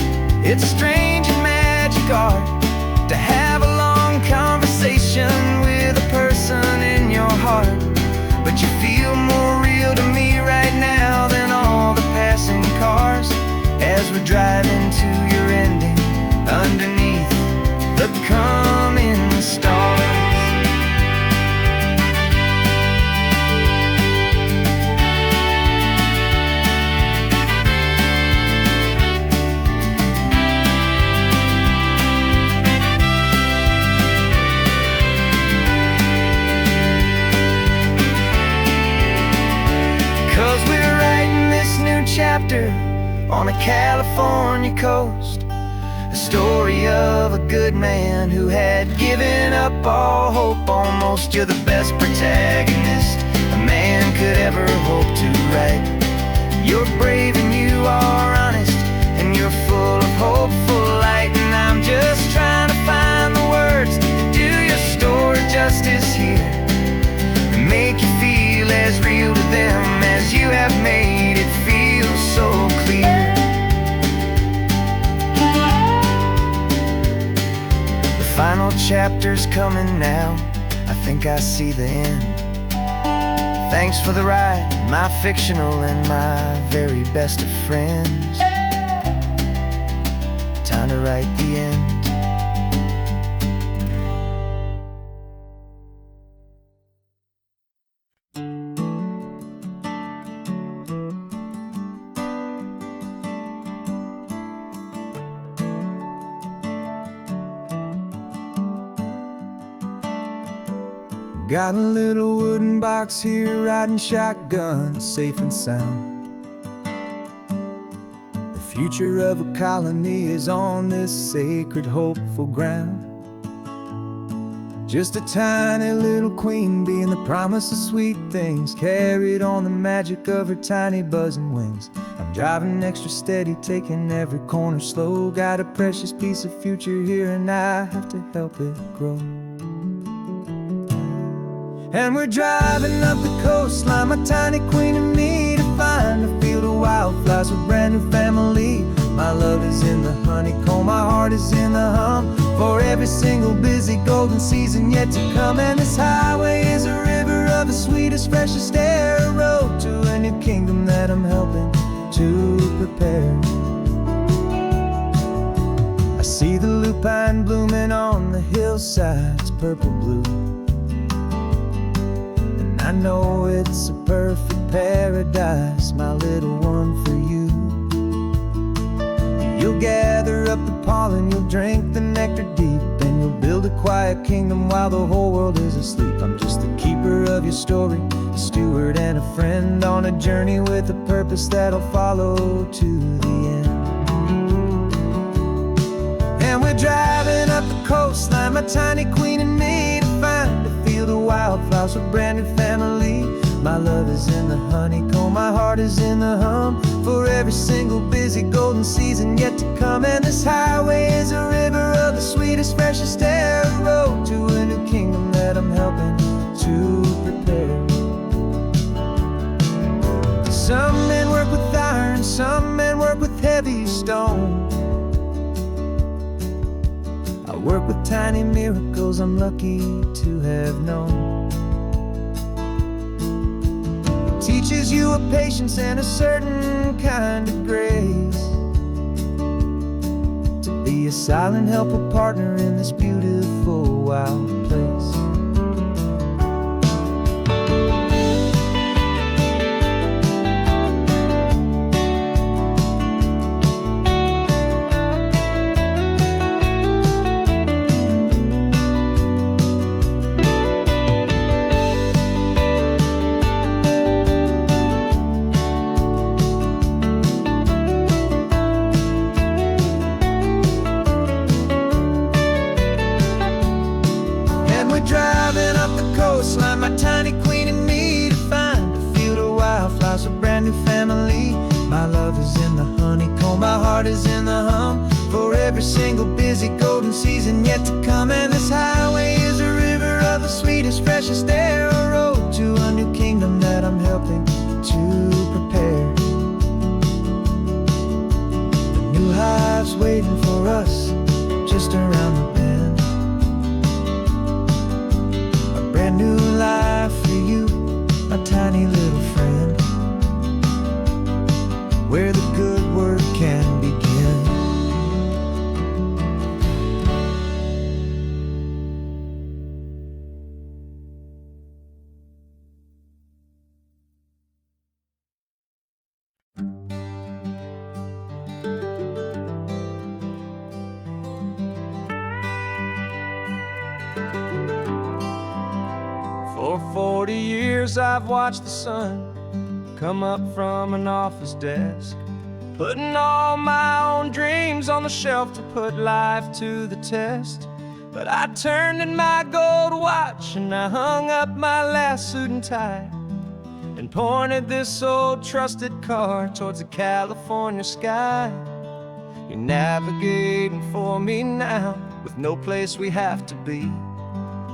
it's a strange and magic art to have a long conversation with a person in your heart. But you feel more real to me right now than all the passing cars, as we're driving to your ending underneath the coming stars. 'Cause we're writing this new chapter on a California coast, a story of a good man who had given up all hope almost. You're the best protagonist a man could ever hope to write. You're brave and you are honest, and you're full of hopeful light. And I'm just trying to find the words to do your story justice here, and make you feel as real to them as you have made it feel so clear. The final chapter's coming now, I think I see the end. Thanks for the ride, my fictional and my very best of friends. Time to write the end. Got a little wooden box here, riding shotgun, safe and sound. The future of a colony is on this sacred, hopeful ground. Just a tiny little queen bee, and the promise of sweet things carried on the magic of her tiny buzzing wings. I'm driving extra steady, taking every corner slow. Got a precious piece of future here, and I have to help it grow. And we're driving up the coastline, my tiny queen and me, to find a field of wildflowers with brand new family. My love is in the honeycomb, my heart is in the hum, for every single busy golden season yet to come. And this highway is a river of the sweetest, freshest air, a road to a new kingdom that I'm helping to prepare. I see the lupine blooming on the hillsides, purple blue. I know it's a perfect paradise, my little one, for you. You'll gather up the pollen, you'll drink the nectar deep, and you'll build a quiet kingdom while the whole world is asleep. I'm just the keeper of your story, a steward and a friend, on a journey with a purpose that'll follow to the end. And we're driving up the coastline, my tiny queen and me, to find a field of wildflowers with brand new family. My love is in the honeycomb, my heart is in the hum, for every single busy golden season yet to come. And this highway is a river of the sweetest, freshest air, a road to a new kingdom that I'm helping to prepare. Some men work with iron, some men work with heavy stone. I work with tiny miracles I'm lucky to have known. Teaches you a patience and a certain kind of grace, to be a silent helper partner in this beautiful wild place. Driving up the coastline, my tiny queen and me, to find a field of wildflowers, a brand new family. My love is in the honeycomb, my heart is in the hum, for every single busy golden season yet to come. And this highway is a river of the sweetest, freshest air, a road to a new kingdom that I'm helping to prepare. A new hive's waiting for us just around the bend. Brand new life for you, my tiny little friend, where the good work can begin. For 40 years I've watched the sun come up from an office desk, putting all my own dreams on the shelf to put life to the test. But I turned in my gold watch and I hung up my last suit and tie, and pointed this old trusted car towards the California sky. You're navigating for me now, with no place we have to be,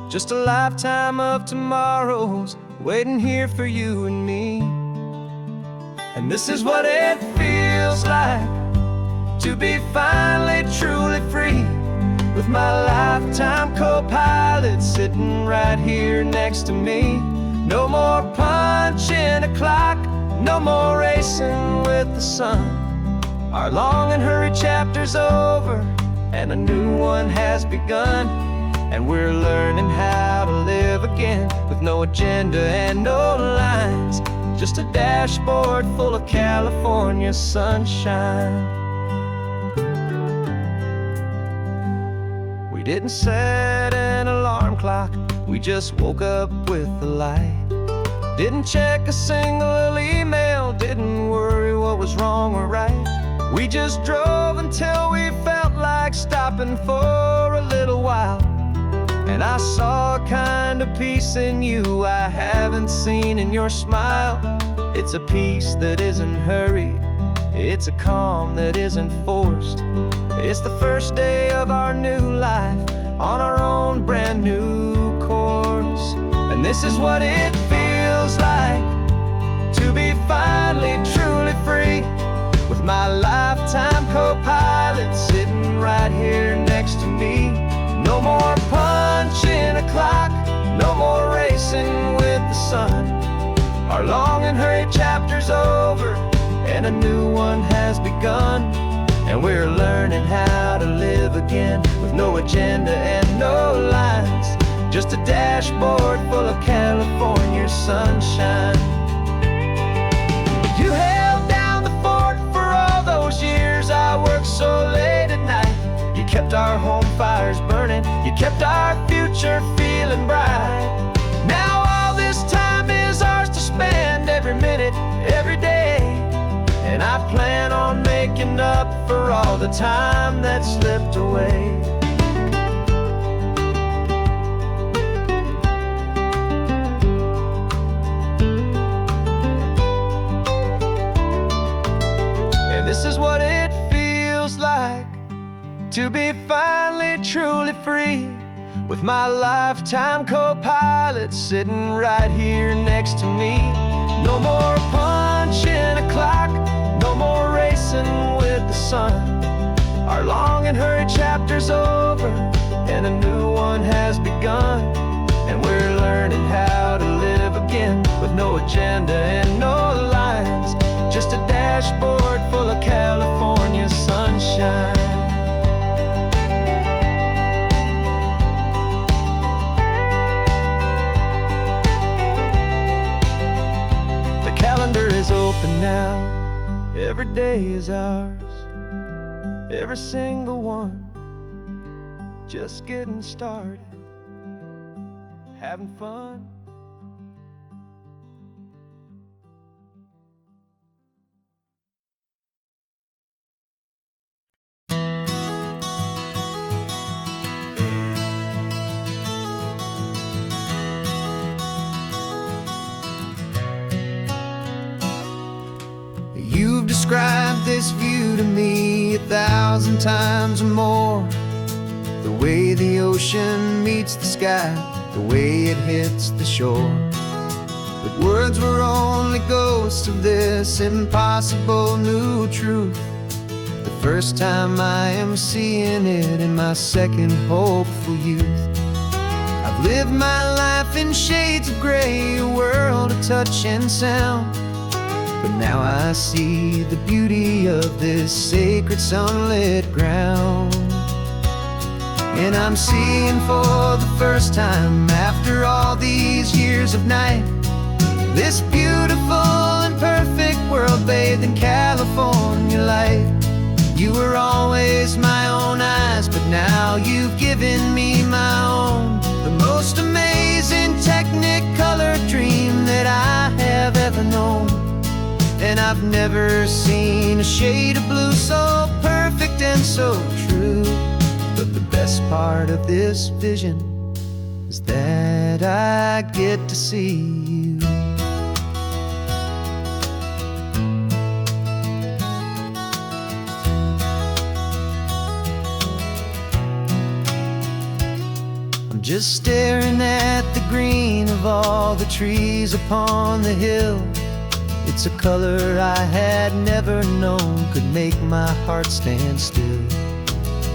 just a lifetime of tomorrows waiting here for you and me. And this is what it feels like to be finally truly free, with my lifetime co-pilot sitting right here next to me. No more punching a clock, no more racing with the sun. Our long and hurried chapter's over and a new one has begun. And we're learning how to live again, with no agenda and no lines, just a dashboard full of California sunshine. We didn't set an alarm clock, we just woke up with the light. Didn't check a single email, didn't worry what was wrong or right. We just drove until we felt like stopping for a little while. And I saw a kind of peace in you I haven't seen in your smile. It's a peace that isn't hurried, it's a calm that isn't forced. It's the first day of our new life on our own brand new course. And this is what it feels like to be finally truly free, with my lifetime co-pilot sitting right here next to me. No more punching a clock, no more racing with the sun. Our long and hurried chapter's over and a new one has begun. And we're learning how to live again, with no agenda and no lines, just a dashboard full of California sunshine. You held down the fort for all those years I worked so late at night. You kept our home fires burning, you kept our future feeling bright. Now all this time is ours to spend, every minute, every day. And I plan on making up for all the time that slipped away. And this is what it feels like to be finally truly free, with my lifetime co-pilot sitting right here next to me. No more punching a clock, no more racing with the sun. Our long and hurried chapter's over, and a new one has begun. And we're learning how to live again, with no agenda and no lines, just a dashboard full of California sunshine. Calendar is open now, every day is ours, every single one, just getting started, having fun. You've described this view to me 1,000 times or more. The way the ocean meets the sky, the way it hits the shore. But words were only ghosts of this impossible new truth. The first time I am seeing it in my second hopeful youth. I've lived my life in shades of gray, a world of touch and sound. But now I see the beauty of this sacred sunlit ground. And I'm seeing for the first time, after all these years of night, this beautiful and perfect world bathed in California light. You were always my own eyes, but now you've given me my own. The most amazing technicolor dream that I have ever known. And I've never seen a shade of blue so perfect and so true. But the best part of this vision is that I get to see you. I'm just staring at the green of all the trees upon the hill. It's a color I had never known could make my heart stand still.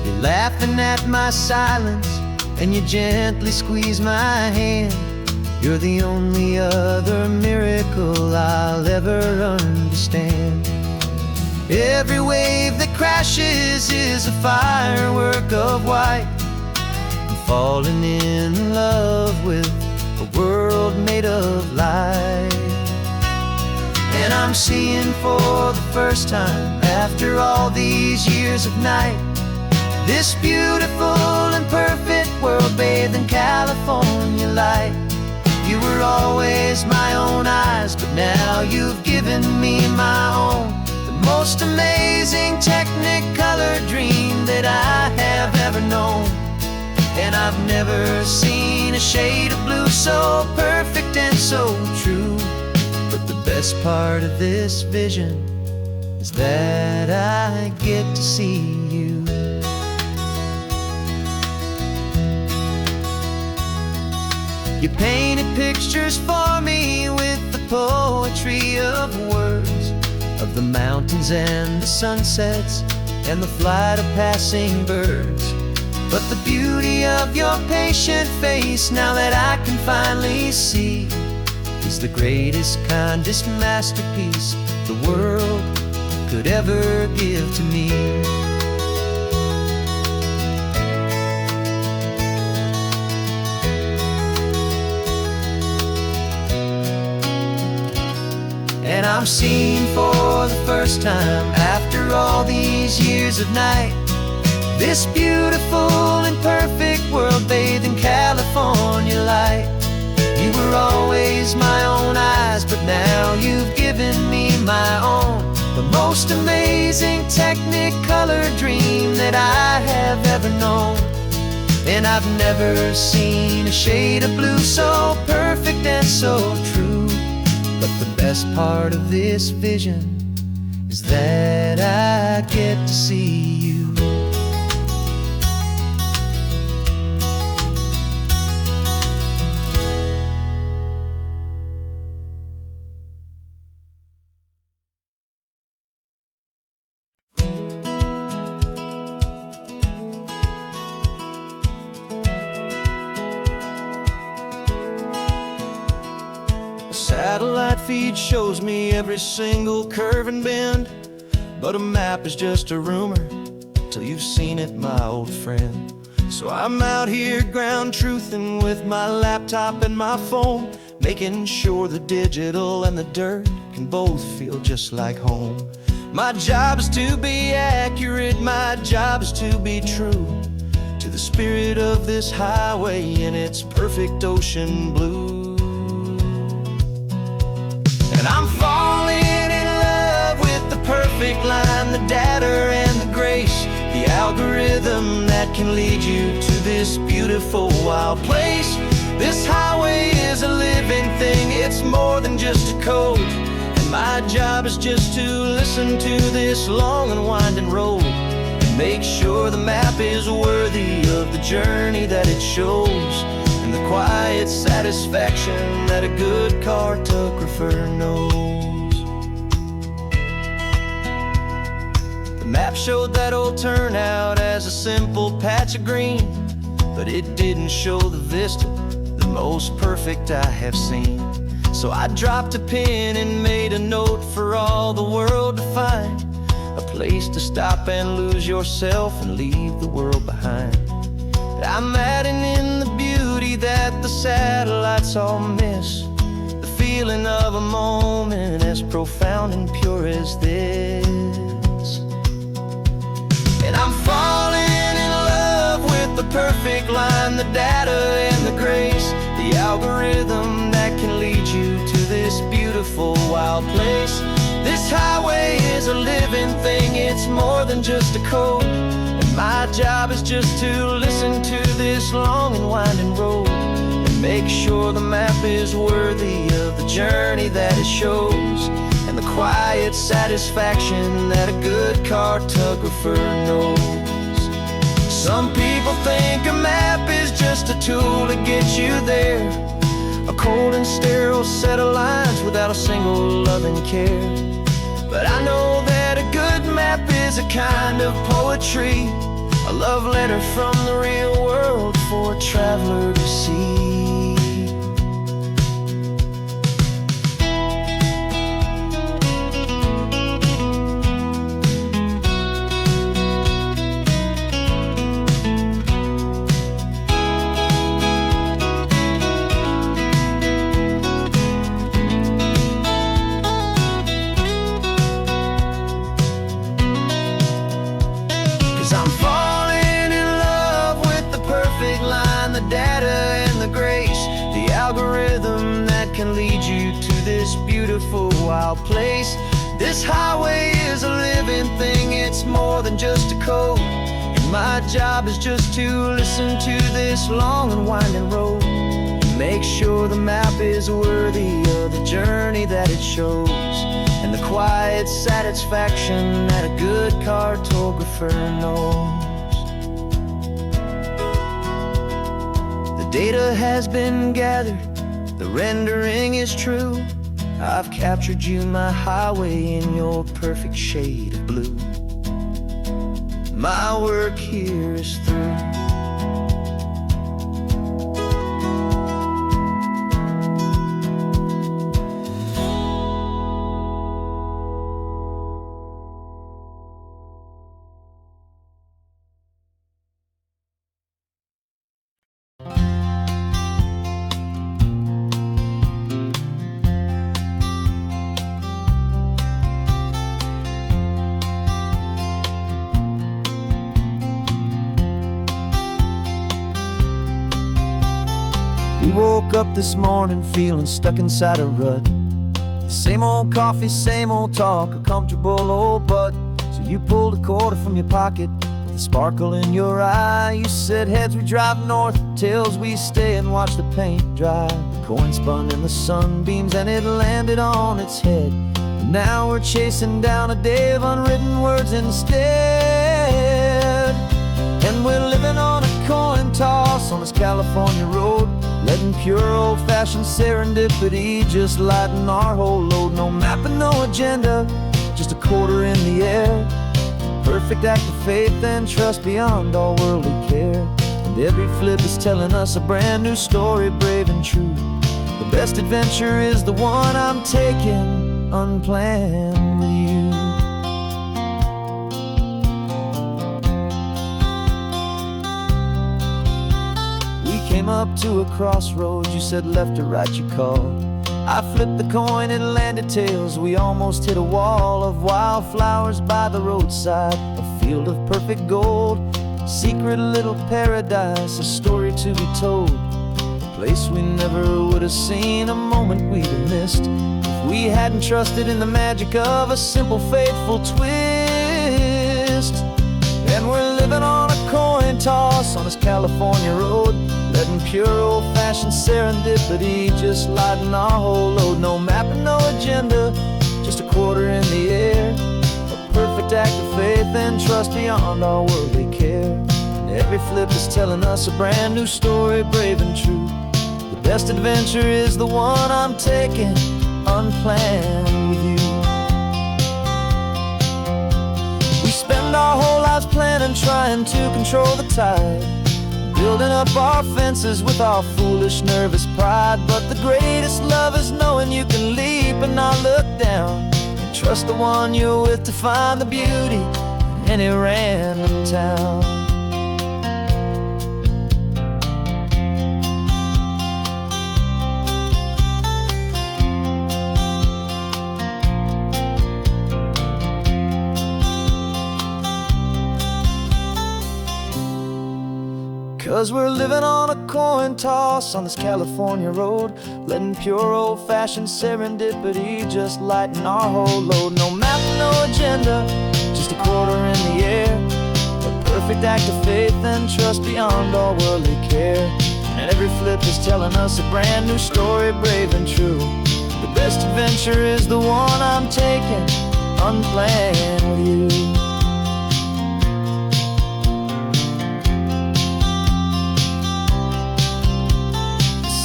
You're laughing at my silence, and you gently squeeze my hand. You're the only other miracle I'll ever understand. Every wave that crashes is a firework of white. I'm falling in love with a world made of light. And I'm seeing for the first time, after all these years of night, this beautiful and perfect world bathed in California light. You were always my own eyes, but now you've given me my own. The most amazing technicolor dream that I have ever known. And I've never seen a shade of blue so perfect and so true. But the best part of this vision is that I get to see you. You painted pictures for me with the poetry of words, of the mountains and the sunsets and the flight of passing birds. But the beauty of your patient face, now that I can finally see, is the greatest, kindest masterpiece the world could ever give to me. And I'm seeing for the first time, after all these years of night, this beautiful and perfect world bathed in California light. You were always my own eyes, but now you've given me my own. The most most amazing technicolor dream that I have ever known. And I've never seen a shade of blue so perfect and so true. But the best part of this vision is that I get to see you. Satellite feed shows me every single curve and bend, but a map is just a rumor till you've seen it, my old friend. So I'm out here ground truthing with my laptop and my phone, making sure the digital and the dirt can both feel just like home. My job is to be accurate, my job is to be true to the spirit of this highway in its perfect ocean blue. And I'm falling in love with the perfect line, the data and the grace, the algorithm that can lead you to this beautiful wild place. This highway is a living thing, it's more than just a code. And my job is just to listen to this long and winding road and make sure the map is worthy of the journey that it shows, and the quiet satisfaction that a good cartographer knows. The map showed that old turnout as a simple patch of green, but it didn't show the vista, the most perfect I have seen. So I dropped a pin and made a note for all the world to find, a place to stop and lose yourself and leave the world behind. I'm adding in the beauty that the satellites all miss, the feeling of a moment as profound and pure as this. And I'm falling in love with the perfect line, the data and the grace, the algorithm that can lead you to this beautiful wild place. This highway is a living thing, it's more than just a code. My job is just to listen to this long and winding road and make sure the map is worthy of the journey that it shows, and the quiet satisfaction that a good cartographer knows. Some people think a map is just a tool to get you there, a cold and sterile set of lines without a single loving care. But I know that a good map is a kind of poetry, a love letter from the real world for a traveler to see. 'Cause I'm falling in love with the perfect line, the data and the grace, the algorithm that can lead you to this beautiful wild place. This highway is a living thing, it's more than just a code. And my job is just to listen to this long and winding road and make sure the map is worthy of the journey that it shows, and the quiet satisfaction that a good cartographer knows. The data has been gathered, the rendering is true. I've captured you, my highway, in your perfect shade of blue. My work here is through. We woke up this morning feeling stuck inside a rut. Same old coffee, same old talk, a comfortable old butt. So you pulled a quarter from your pocket with a sparkle in your eye. You said heads we drive north, tails we stay and watch the paint dry. The coin spun in the sunbeams and it landed on its head. And now we're chasing down a day of unwritten words instead. And we're living on a coin toss on this California road, letting pure old-fashioned serendipity just lighten our whole load. No map and no agenda, just a quarter in the air. Perfect act of faith and trust beyond all worldly care. And every flip is telling us a brand new story, brave and true. The best adventure is the one I'm taking unplanned with you. Came up to a crossroads, you said left or right you called. I flipped the coin, it landed tails. We almost hit a wall of wildflowers by the roadside, a field of perfect gold, secret little paradise, a story to be told, a place we never would have seen, a moment we'd have missed if we hadn't trusted in the magic of a simple faithful twist. And we're living on a coin toss on this California road, letting pure old-fashioned serendipity just lighten our whole load. No map and no agenda, just a quarter in the air. A perfect act of faith and trust beyond our worldly care. And every flip is telling us a brand new story, brave and true. The best adventure is the one I'm taking unplanned with you. We spend our whole lives planning, trying to control the tide, building up our fences with our foolish, nervous pride. But the greatest love is knowing you can leap and not look down, and trust the one you're with to find the beauty in any random town. 'Cause we're living on a coin toss on this California road, letting pure old-fashioned serendipity just lighten our whole load. No map, no agenda, just a quarter in the air. A perfect act of faith and trust beyond all worldly care. And every flip is telling us a brand new story, brave and true. The best adventure is the one I'm taking unplanned with you.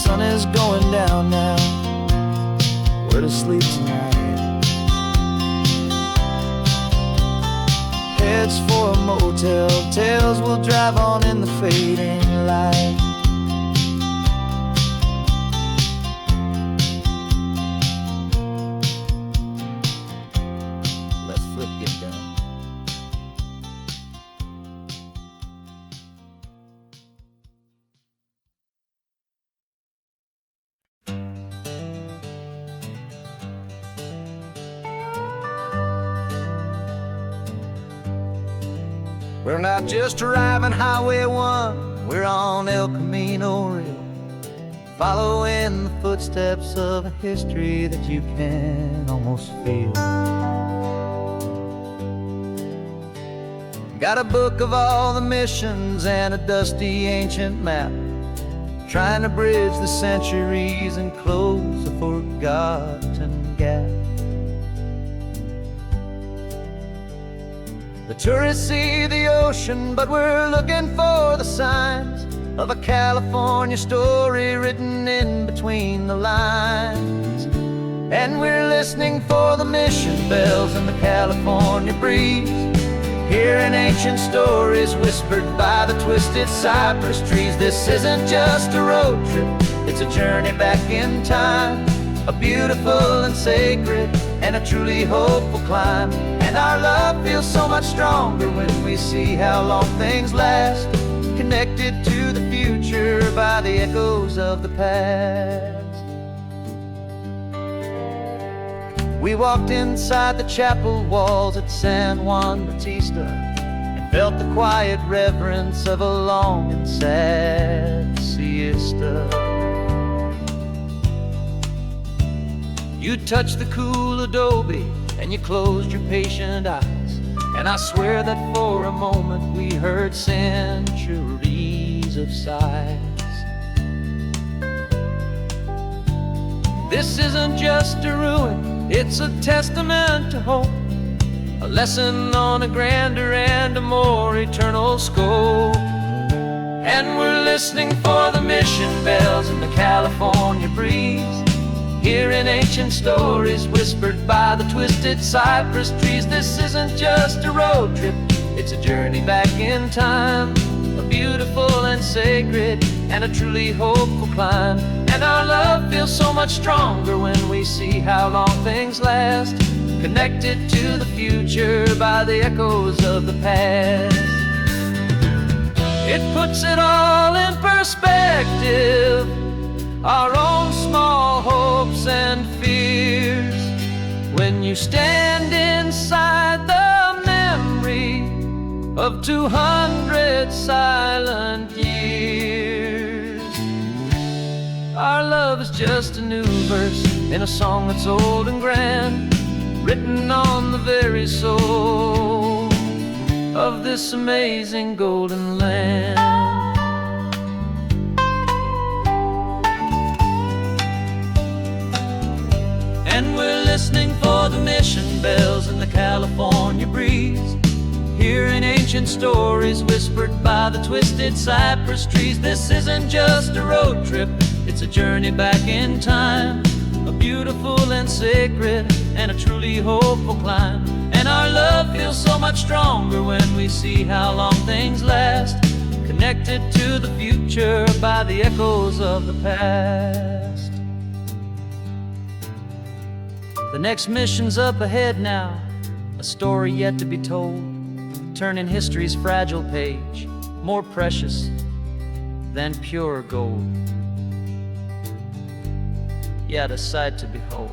Sun is going down now, we're to sleep tonight. Heads for a motel, tails will drive on in the fading light. Let's flip get down. We're not just driving Highway 1, we're on El Camino Real, following the footsteps of a history that you can almost feel. Got a book of all the missions and a dusty ancient map, trying to bridge the centuries and close a forgotten gap. The tourists see the ocean, but we're looking for the signs of a California story written in between the lines. And we're listening for the mission bells in the California breeze, hearing ancient stories whispered by the twisted cypress trees. This isn't just a road trip, it's a journey back in time, a beautiful and sacred and a truly hopeful climb. And our love feels so much stronger when we see how long things last, connected to the future by the echoes of the past. We walked inside the chapel walls at San Juan Bautista and felt the quiet reverence of a long and sad siesta. You touched the cool adobe and you closed your patient eyes, and I swear that for a moment we heard centuries of sighs. This isn't just a ruin, it's a testament to hope, a lesson on a grander and a more eternal scope. And we're listening for the mission bells in the California breeze, hearing ancient stories whispered by the twisted cypress trees. This isn't just a road trip, it's a journey back in time, a beautiful and sacred and a truly hopeful climb. And our love feels so much stronger when we see how long things last, connected to the future by the echoes of the past. It puts it all in perspective, our own small hopes and fears, when you stand inside the memory of 200 silent years. Our love is just a new verse in a song that's old and grand, written on the very soul of this amazing golden land. And we're listening for the mission bells in the California breeze, hearing ancient stories whispered by the twisted cypress trees. This isn't just a road trip, it's a journey back in time, a beautiful and sacred and a truly hopeful climb. And our love feels so much stronger when we see how long things last, connected to the future by the echoes of the past. The next mission's up ahead now, a story yet to be told, turning history's fragile page more precious than pure gold. Yet a sight to behold.